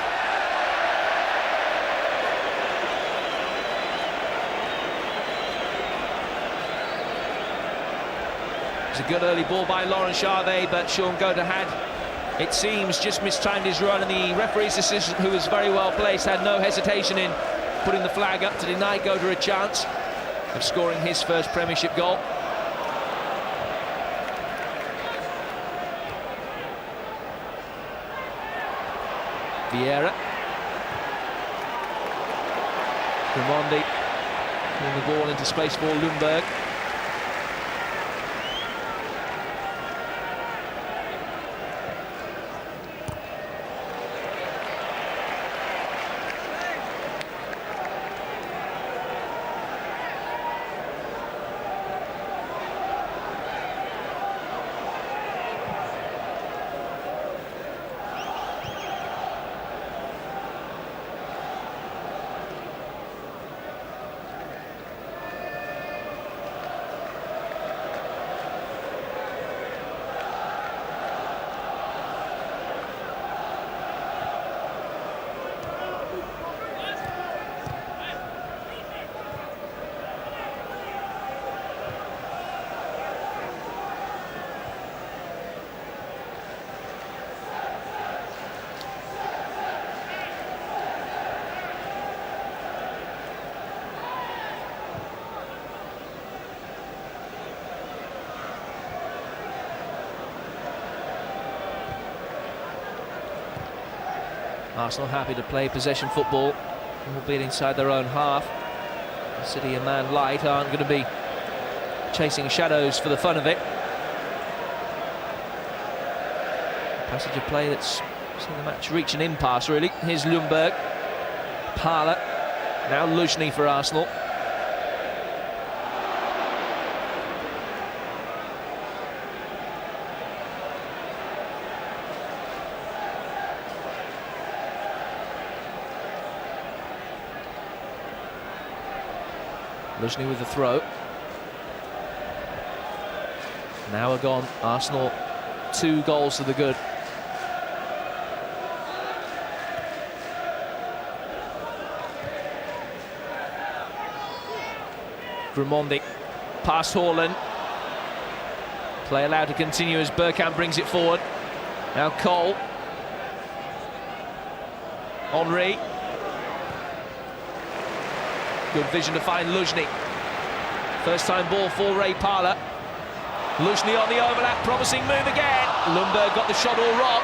It's a good early ball by Laurent Xavi, but Sean Kota had, it seems, just mistimed his run, and the referee's assistant, who was very well placed, had no hesitation in putting the flag up to deny Kota a chance of scoring his first Premiership goal. Vieira. Ramondi pulling the ball into space for Ljungberg. Arsenal happy to play possession football, albeit inside their own half. City, a man light, aren't going to be chasing shadows for the fun of it. Passage of play that's seen the match reach an impasse, really. Here's Ljungberg. Parler. Now Luzhny for Arsenal. Luzhny with the throw. Now gone. Arsenal 2 goals to the good. Grimondi past Haaland. Play allowed to continue as Bergkamp brings it forward. Now Cole. Henry. Good vision to find Luzhny. First time ball for Ray Parler. Luzhny on the overlap, promising move again. Ljungberg got the shot all wrong.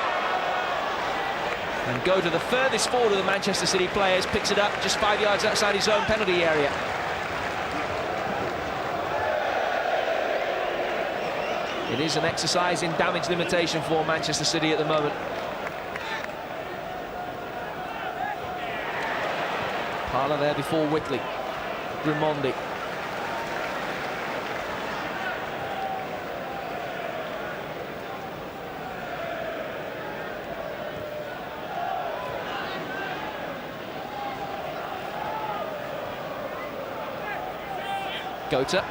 And go to the furthest forward of the Manchester City players, picks it up just 5 yards outside his own penalty area. It is an exercise in damage limitation for Manchester City at the moment. Parler there before Whitley. Grimondi. Gota.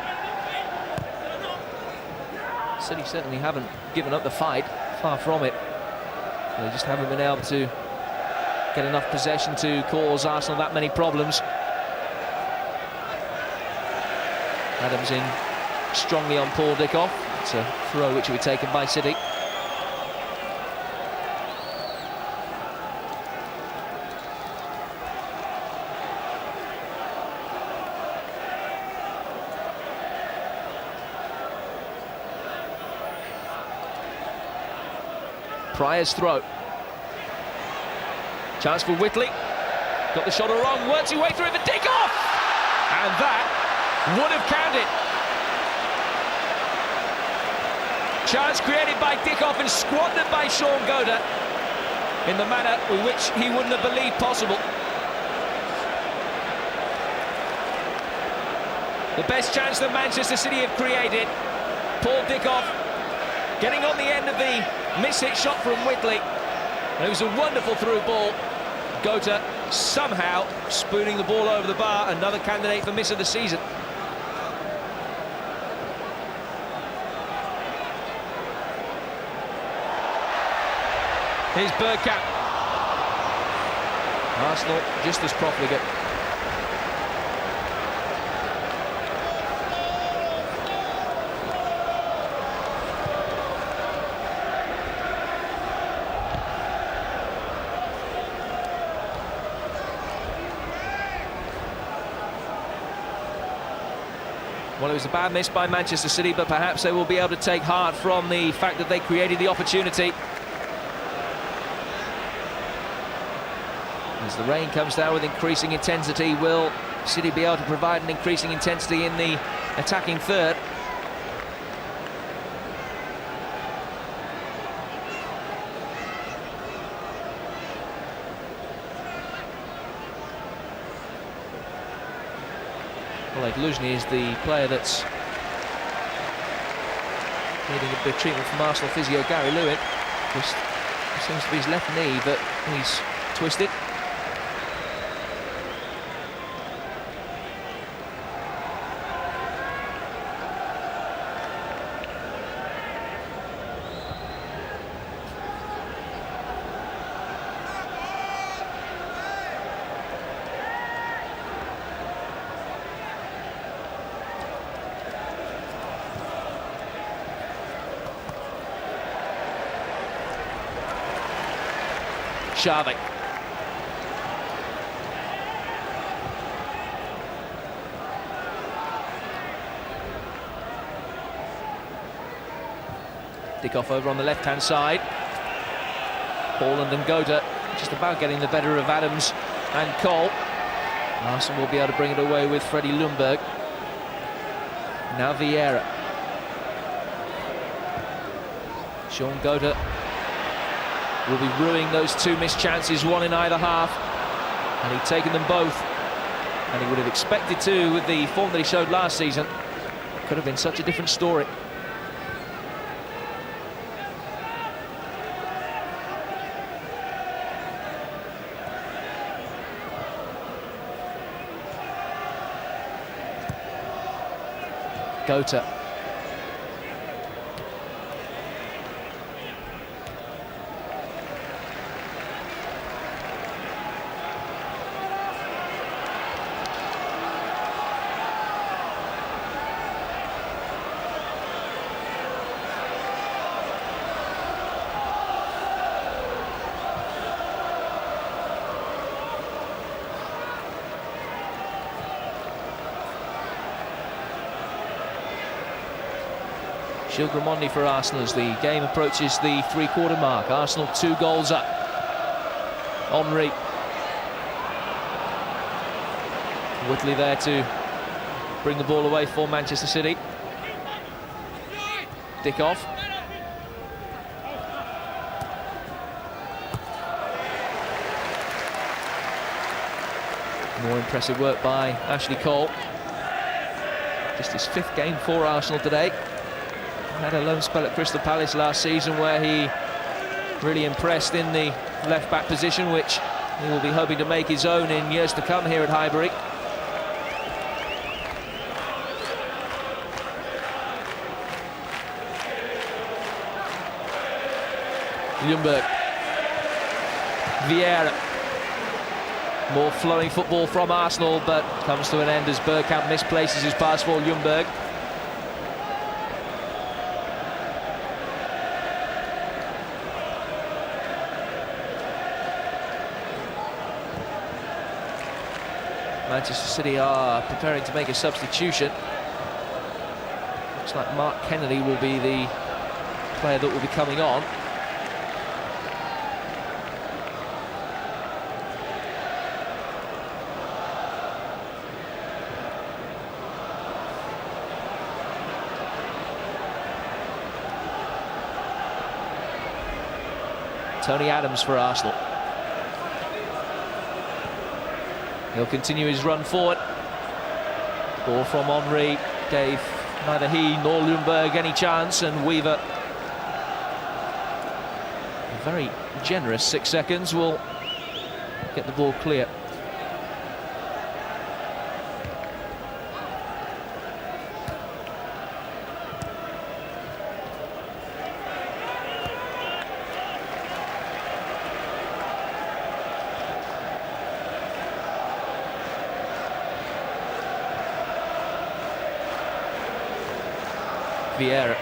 City certainly haven't given up the fight, far from it. They just haven't been able to get enough possession to cause Arsenal that many problems. Adams in strongly on Paul Dickoff. It's a throw which will be taken by City. Pryor's throw. Chance for Whitley. Got the shot all wrong, works his way through it for Dickoff! And that would have counted. Chance created by Dickoff and squandered by Sean Gota in the manner with which he wouldn't have believed possible. The best chance that Manchester City have created. Paul Dickoff getting on the end of the miss-hit shot from Whitley. It was a wonderful through ball. Gota somehow spooning the ball over the bar. Another candidate for miss of the season. Here's Bergkamp. Arsenal just as profligate. Well, it was a bad miss by Manchester City, but perhaps they will be able to take heart from the fact that they created the opportunity. As the rain comes down with increasing intensity, will City be able to provide an increasing intensity in the attacking third? Well, Luzhny is the player that's needing a bit of treatment from Arsenal physio Gary Lewin. Just seems to be his left knee that he's twisted. Xavi. Dickoff over on the left-hand side. Haaland and Gota just about getting the better of Adams and Cole. Arsenal will be able to bring it away with Freddie Ljungberg. Now Vieira. Sean Goda will be ruining those two missed chances, one in either half, and he'd taken them both, and he would have expected to with the form that he showed last season. Could have been such a different story. Gota. Gilles Gramondi for Arsenal as the game approaches the three-quarter mark. Arsenal 2 goals up. Henry. Whitley there to bring the ball away for Manchester City. Dickoff. More impressive work by Ashley Cole. Just his 5th game for Arsenal today. Had a loan spell at Crystal Palace last season where he really impressed in the left-back position, which he will be hoping to make his own in years to come here at Highbury. Ljungberg. Vieira. More flowing football from Arsenal, but comes to an end as Bergkamp misplaces his pass for Ljungberg. Manchester City are preparing to make a substitution. Looks like Mark Kennedy will be the player that will be coming on. Tony Adams for Arsenal. He'll continue his run forward. Ball from Henry gave neither he nor Ljungberg any chance, and Weaver, a very generous 6 seconds, will get the ball clear. Vieira.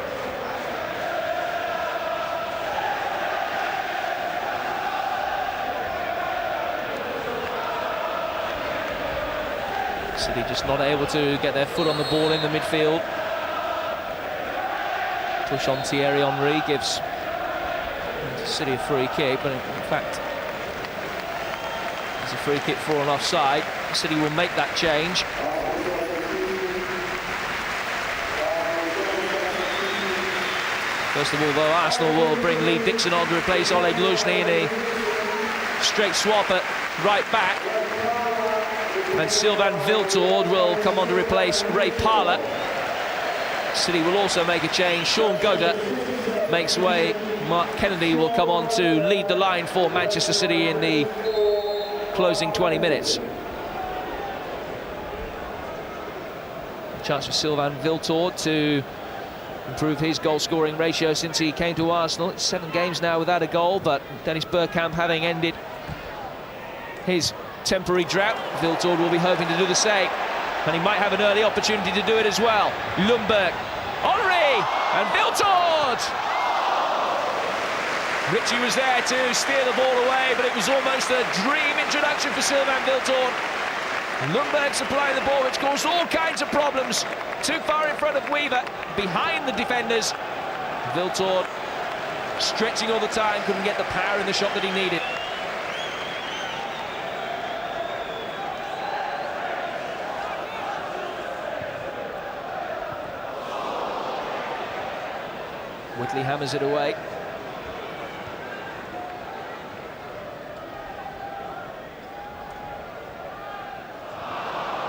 City just not able to get their foot on the ball in the midfield. Push on Thierry Henry gives City a free kick, but in fact there's a free kick for an offside. City will make that change. First of all, though, Arsenal will bring Lee Dixon on to replace Oleg Luzhny in a straight swap at right back. And Sylvain Wiltord will come on to replace Ray Parlour. City will also make a change. Sean Goda makes way. Mark Kennedy will come on to lead the line for Manchester City in the closing 20 minutes. A chance for Sylvain Wiltord to improve his goal-scoring ratio since he came to Arsenal. It's 7 games now without a goal, but Dennis Bergkamp having ended his temporary drought, Wiltord will be hoping to do the same, and he might have an early opportunity to do it as well. Ljungberg, Henry, and Wiltord! Ritchie was there to steer the ball away, but it was almost a dream introduction for Sylvain Wiltord. Ljungberg supplying the ball, which caused all kinds of problems. Too far in front of Weaver, behind the defenders. Wiltord stretching all the time, couldn't get the power in the shot that he needed. Whitley hammers it away.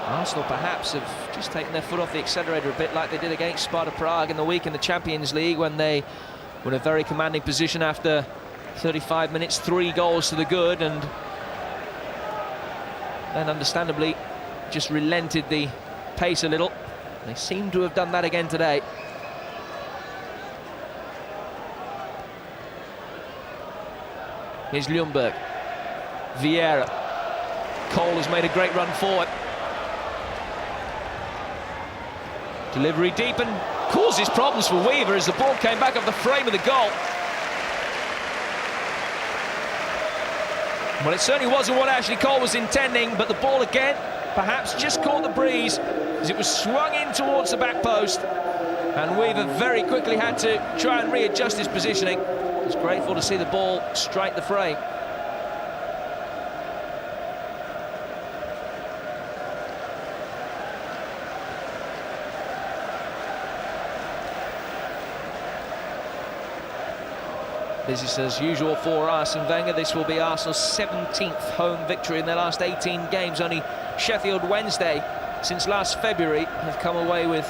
Arsenal perhaps have just taken their foot off the accelerator a bit, like they did against Sparta Prague in the week in the Champions League, when they were in a very commanding position after 35 minutes, 3 goals to the good, and then understandably just relented the pace a little. They seem to have done that again today. Here's Ljungberg. Vieira. Cole has made a great run forward. Delivery deep and causes problems for Weaver as the ball came back off the frame of the goal. Well, it certainly wasn't what Ashley Cole was intending, but the ball again perhaps just caught the breeze as it was swung in towards the back post, and Weaver very quickly had to try and readjust his positioning. It was grateful to see the ball strike the frame. Business as usual for Arsene Wenger. This will be Arsenal's 17th home victory in their last 18 games. Only Sheffield Wednesday since last February have come away with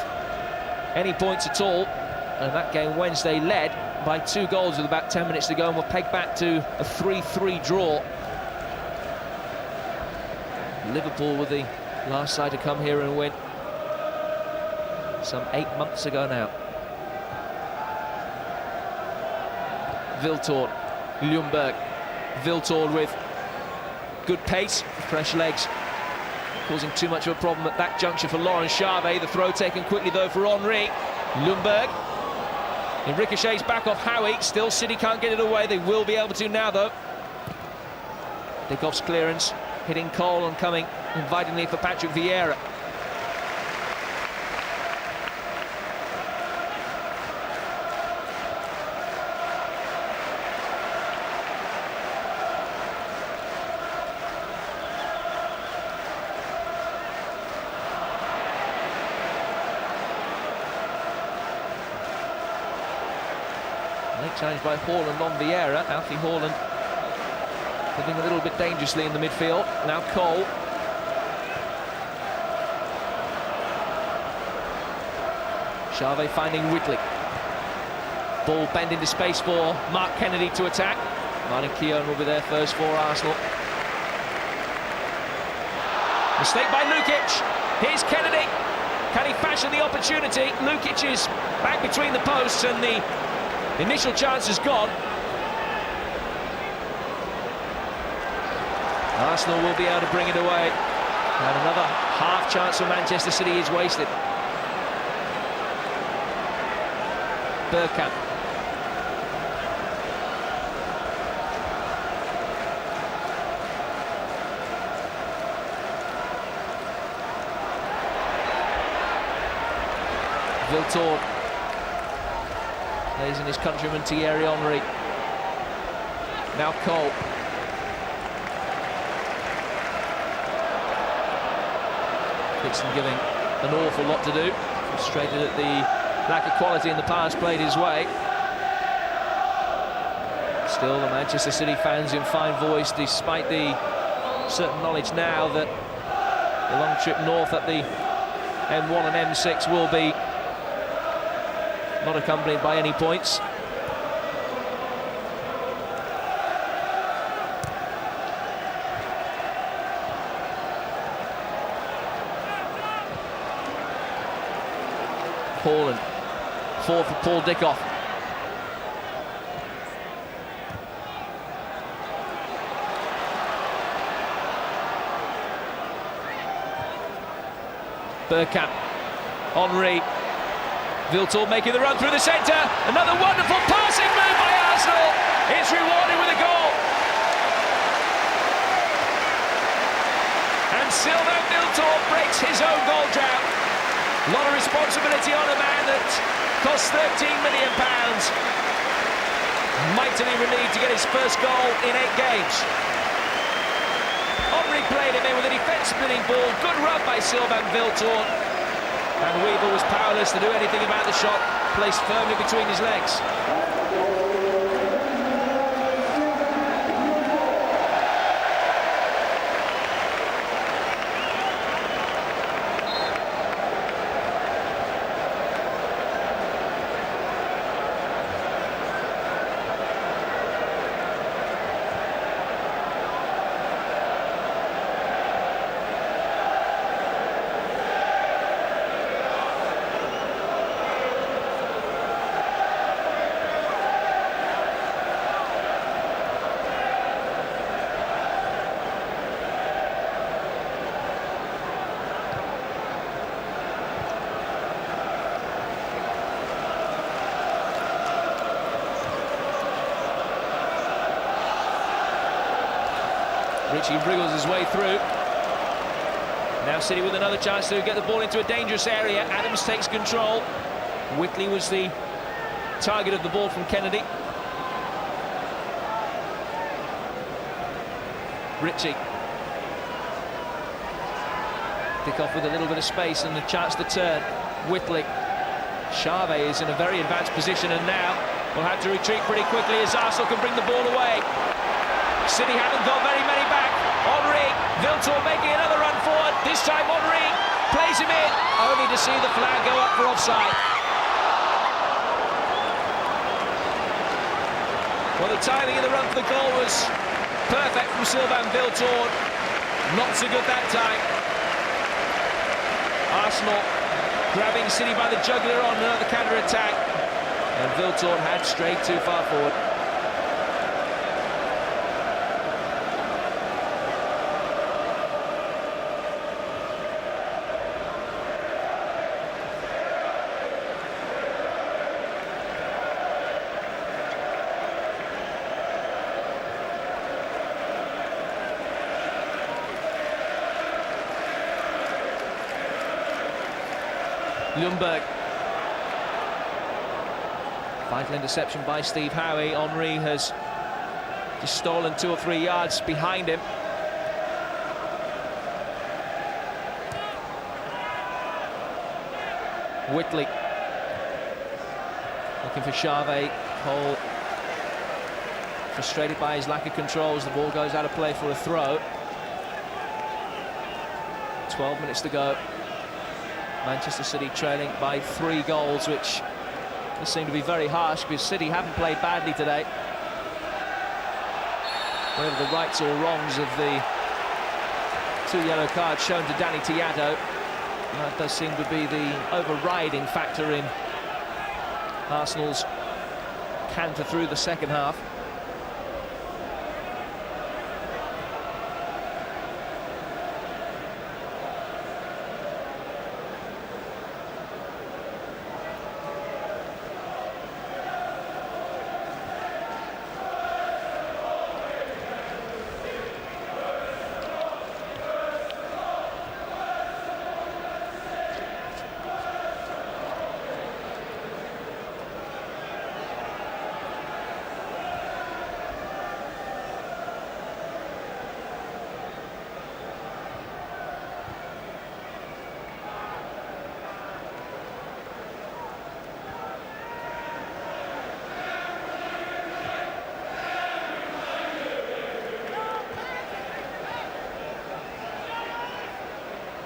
any points at all, and that game Wednesday led by 2 goals with about 10 minutes to go and were pegged back to a 3-3 draw. Liverpool were the last side to come here and win some 8 months ago now. Wiltord, Ljungberg. Wiltord with good pace, fresh legs, causing too much of a problem at that juncture for Laurent Charvet. The throw taken quickly though for Henry. Ljungberg. It ricochets back off Howie. Still City can't get it away. They will be able to now though. Dickoff's clearance, hitting Cole and coming invitingly for Patrick Vieira. Challenged by Haaland on Vieira. Alfie Haaland living a little bit dangerously in the midfield. Now Cole. Charvet finding Whitley. Ball bent into space for Mark Kennedy to attack. Martin Keown will be there first for Arsenal. Mistake by Lukic. Here's Kennedy. Can he fashion the opportunity? Lukic is back between the posts and the initial chance is gone. Arsenal will be able to bring it away. And another half chance for Manchester City is wasted. Bergkamp. Wiltord. Plays in his countryman Thierry Henry. Now Cole. Dixon giving an awful lot to do. Frustrated at the lack of quality in the pass played his way. Still, the Manchester City fans in fine voice, despite the certain knowledge now that the long trip north at the M1 and M6 will be not accompanied by any points. Haaland, 4 for Paul Dickoff. Bergkamp, Henry. Wiltord making the run through the centre. Another wonderful passing move by Arsenal. It's rewarded with a goal. And Sylvain Wiltord breaks his own goal drought. A lot of responsibility on a man that cost £13 million. Mightily relieved to get his first goal in 8 games. Henry played him in with a defence-splitting ball. Good run by Sylvain Wiltord. And Weaver was powerless to do anything about the shot, placed firmly between his legs. Ritchie wriggles his way through. Now City with another chance to get the ball into a dangerous area. Adams takes control. Whitley was the target of the ball from Kennedy. Ritchie. Pick off with a little bit of space and a chance to turn. Whitley. Charvet is in a very advanced position and now will have to retreat pretty quickly as Arsenal can bring the ball away. City haven't got very many back. Henry, Wiltord making another run forward. This time Henry plays him in, only to see the flag go up for offside. Well, the timing of the run for the goal was perfect from Sylvain Wiltord. Not so good that time. Arsenal grabbing City by the jugular on another counter-attack. And Wiltord had strayed too far forward. Ljungberg. Vital interception by Steve Howie. Henry has just stolen 2 or 3 yards behind him. Whitley. Looking for Charvet. Cole frustrated by his lack of control as the ball goes out of play for a throw. 12 minutes to go. Manchester City trailing by 3 goals, which does seem to be very harsh because City haven't played badly today. Whatever the rights or wrongs of the 2 yellow cards shown to Danny Tiato, that does seem to be the overriding factor in Arsenal's canter through the second half.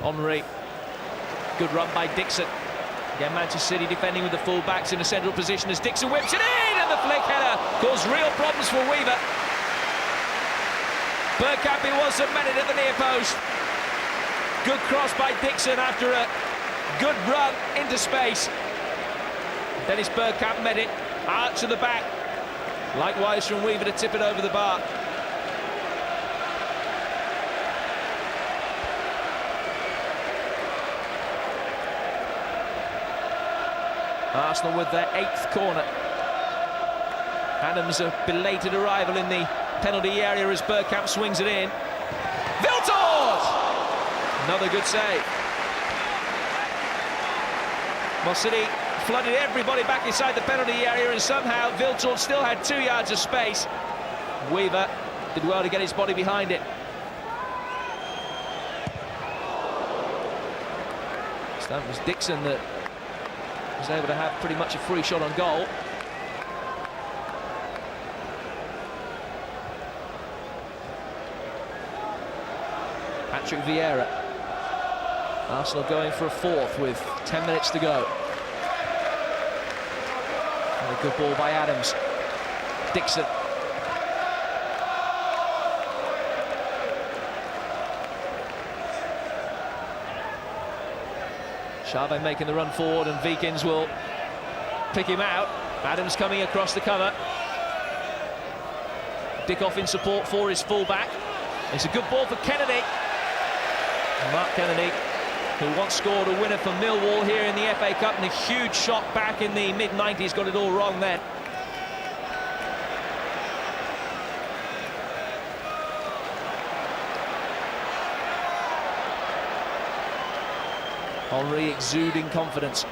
Henry, good run by Dixon. Again, Manchester City defending with the full-backs in a central position as Dixon whips it in, and the flick header caused real problems for Weaver. Bergkamp was cemented at the near post. Good cross by Dixon after a good run into space. Dennis Bergkamp met it, out to the back. Likewise from Weaver to tip it over the bar. Arsenal with their 8th corner. Adams a belated arrival in the penalty area as Bergkamp swings it in. Wiltord! Another good save. Well, City flooded everybody back inside the penalty area and somehow Wiltord still had 2 yards of space. Weaver did well to get his body behind it. That was Dixon that was able to have pretty much a free shot on goal. Patrick Vieira. Arsenal going for a fourth with 10 minutes to go. And a good ball by Adams. Dixon. Chave making the run forward, and Vikings will pick him out. Adams coming across the cover. Dickoff in support for his fullback. It's a good ball for Kennedy. Mark Kennedy, who once scored a winner for Millwall here in the FA Cup, and a huge shot back in the mid-90s, got it all wrong then. Henry exuding confidence.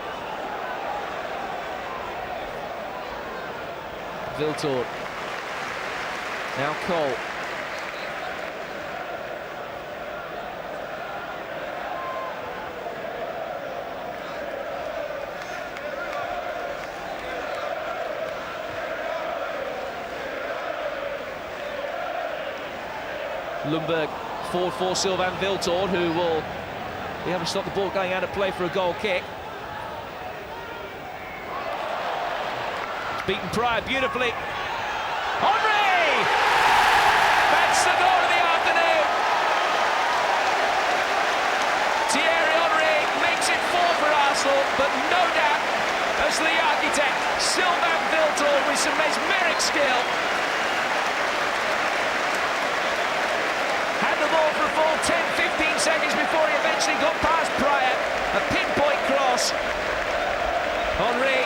Wiltord. Now Cole. Lundberg forward for Sylvain Wiltord, who will be able to stop the ball going out of play for a goal kick. It's beaten Pryor beautifully. Henry! That's the goal of the afternoon. Thierry Henry makes it 4 for Arsenal, but no doubt, as the architect, Sylvain Wiltord with some mesmeric skill. Had the ball for a full 10-15 seconds before he eventually got past Pryor. A pinpoint cross. Henry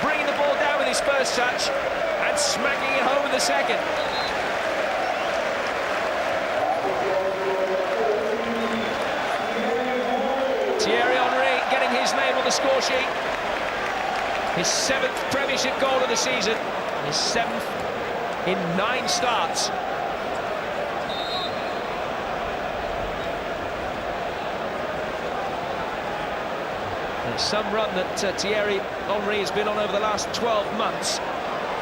bringing the ball down with his first touch and smacking it home with the second. Thierry Henry getting his name on the score sheet. His 7th Premiership goal of the season. His 7th in 9 starts. Some run that Thierry Henry has been on over the last 12 months.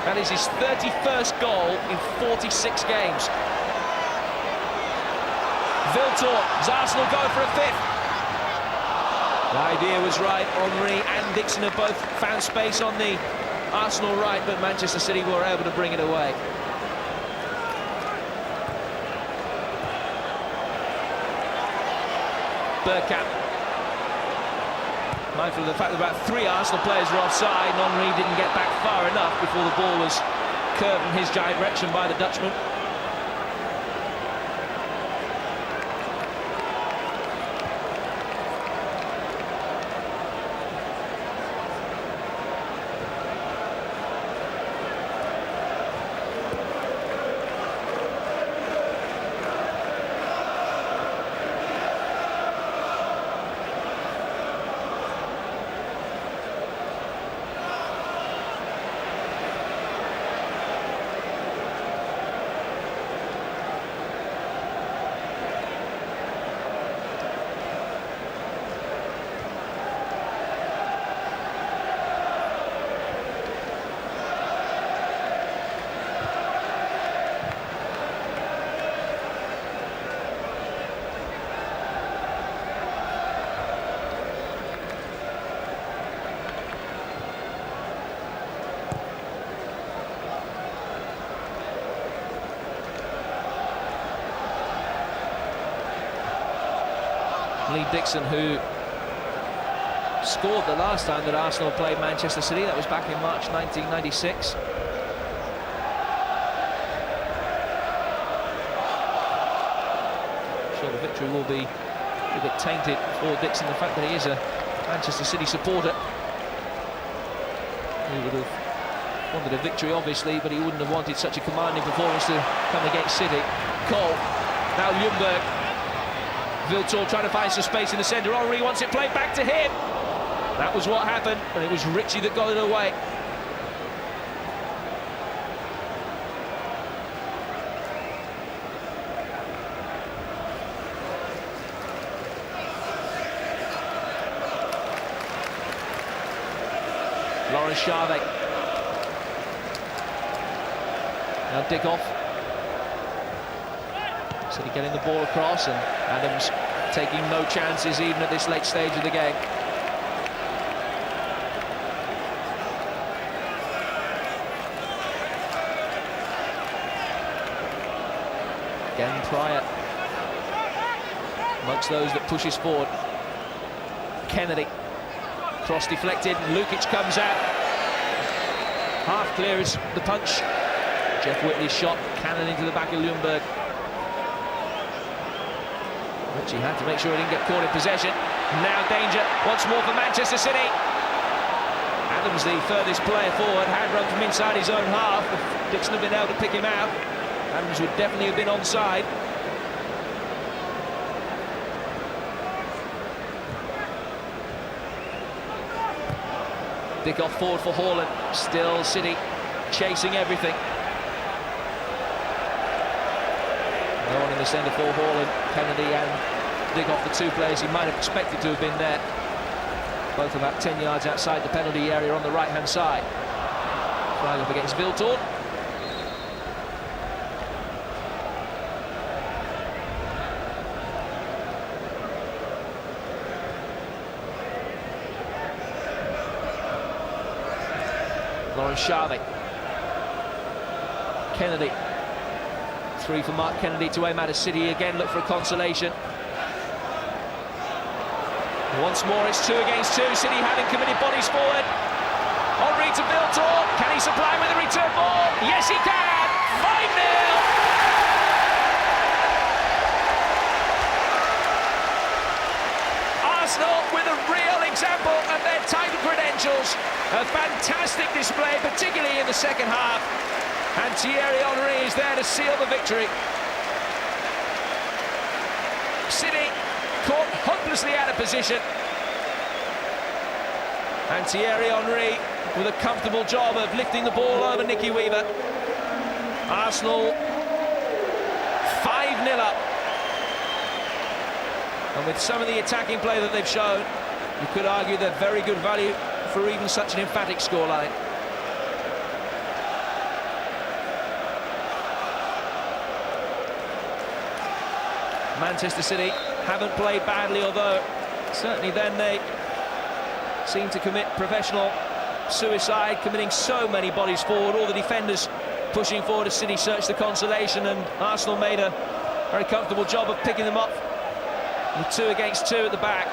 That is his 31st goal in 46 games. Wiltord, does Arsenal go for a 5th? The idea was right. Henry and Dixon have both found space on the Arsenal right, but Manchester City were able to bring it away. Bergkamp. Mindful of the fact that about 3 Arsenal players were offside, and Henry didn't get back far enough before the ball was curved in his direction by the Dutchman. Lee Dixon, who scored the last time that Arsenal played Manchester City. That was back in March 1996. So the victory will be a bit tainted for Dixon, the fact that he is a Manchester City supporter. He would have wanted a victory, obviously, but he wouldn't have wanted such a commanding performance to come against City. Cole, now Ljungberg. Wiltord trying to find some space in the centre. Henry wants it played back to him. That was what happened, and it was Ritchie that got it away. Lawrence Charvet. Now Dickoff. City getting the ball across, and Adams taking no chances even at this late stage of the game. Again, Pryor amongst those that pushes forward. Kennedy, cross deflected, Lukic comes out. Half clear is the punch. Jeff Whitley's shot, cannon into the back of Ljungberg. Richie had to make sure he didn't get caught in possession. Now danger, once more for Manchester City. Adams, the furthest player forward, had run from inside his own half. If Dixon had been able to pick him out, Adams would definitely have been onside. Dickoff forward for Haaland. Still City chasing everything. No one in the centre for Haaland. Kennedy and Dickoff, the two players he might have expected to have been there. Both about 10 yards outside the penalty area on the right-hand side. Flag up against Wiltord. Lawrence Charvet. Kennedy. 3 for Mark Kennedy to aim at a City again, look for a consolation. Once more it's 2 against 2, City having committed bodies forward. Henry to Wiltord, can he supply with a return ball? Yes he can, 5-0! Arsenal with a real example of their title credentials. A fantastic display, particularly in the second half. And Thierry Henry is there to seal the victory. City caught hopelessly out of position. And Thierry Henry with a comfortable job of lifting the ball over Nicky Weaver. Arsenal 5-0 up. And with some of the attacking play that they've shown, you could argue they're very good value for even such an emphatic scoreline. Manchester City haven't played badly, although certainly then they seem to commit professional suicide, committing so many bodies forward, all the defenders pushing forward as City searched the consolation, and Arsenal made a very comfortable job of picking them up with 2 against 2 at the back.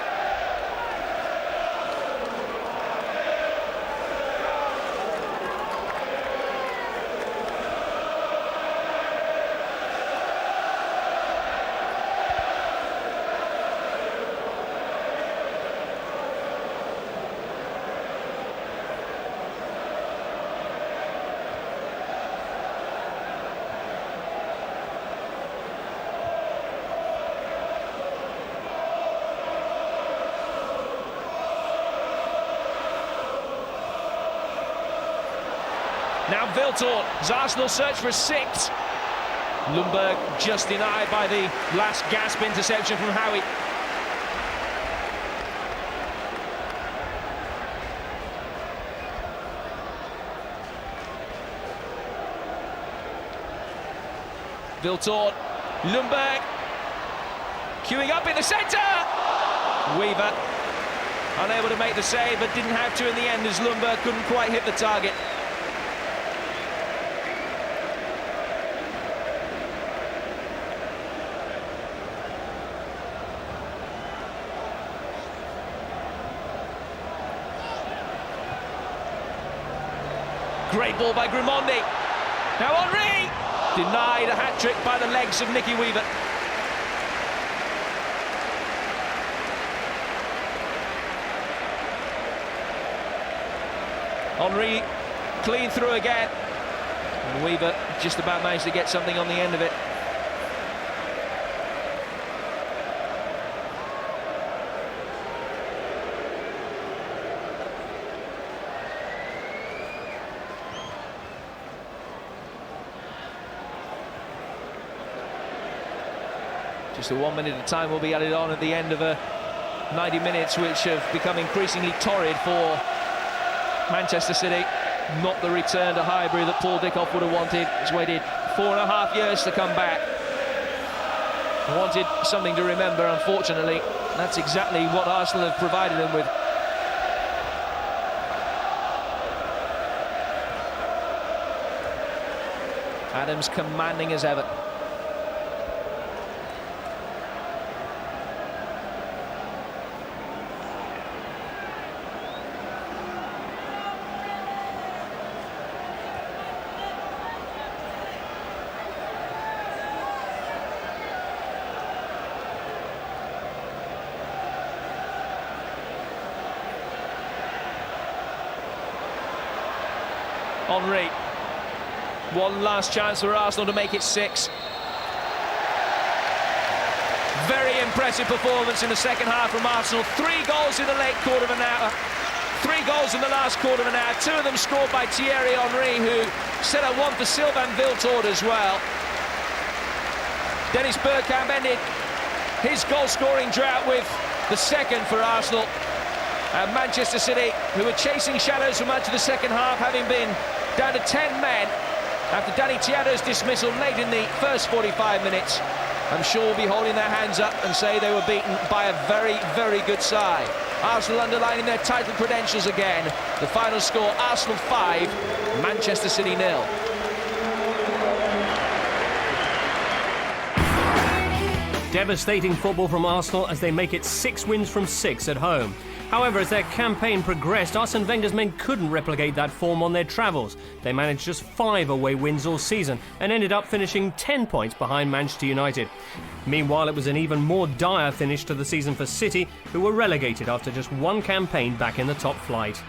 Now Wiltord, as Arsenal search for a 6th. Ljungberg just denied by the last gasp interception from Howie. Wiltord, Ljungberg, queuing up in the centre. Weaver unable to make the save, but didn't have to in the end as Ljungberg couldn't quite hit the target. Great ball by Grimondi. Now Henry! Denied a hat-trick by the legs of Nicky Weaver. Henry clean through again. And Weaver just about managed to get something on the end of it. Just a 1 minute of time will be added on at the end of 90 minutes, which have become increasingly torrid for Manchester City, not the return to Highbury that Paul Dickoff would have wanted. He's waited 4.5 years to come back. Wanted something to remember, unfortunately. That's exactly what Arsenal have provided him with. Adams commanding as ever. Henry. One last chance for Arsenal to make it 6. Very impressive performance in the second half from Arsenal. 3 goals in the late quarter of an hour. 3 goals in the last quarter of an hour. 2 of them scored by Thierry Henry, who set up one for Sylvain Wiltord as well. Dennis Bergkamp ended his goal-scoring drought with the second for Arsenal. And Manchester City, who were chasing shadows for much of the second half, having been down to 10 men after Danny Tiado's dismissal late in the first 45 minutes, I'm sure will be holding their hands up and say they were beaten by a very, very good side. Arsenal underlining their title credentials again. The final score, Arsenal 5, Manchester City 0. Devastating football from Arsenal as they make it 6 wins from 6 at home. However, as their campaign progressed, Arsene Wenger's men couldn't replicate that form on their travels. They managed just 5 away wins all season and ended up finishing 10 points behind Manchester United. Meanwhile, it was an even more dire finish to the season for City, who were relegated after just 1 campaign back in the top flight.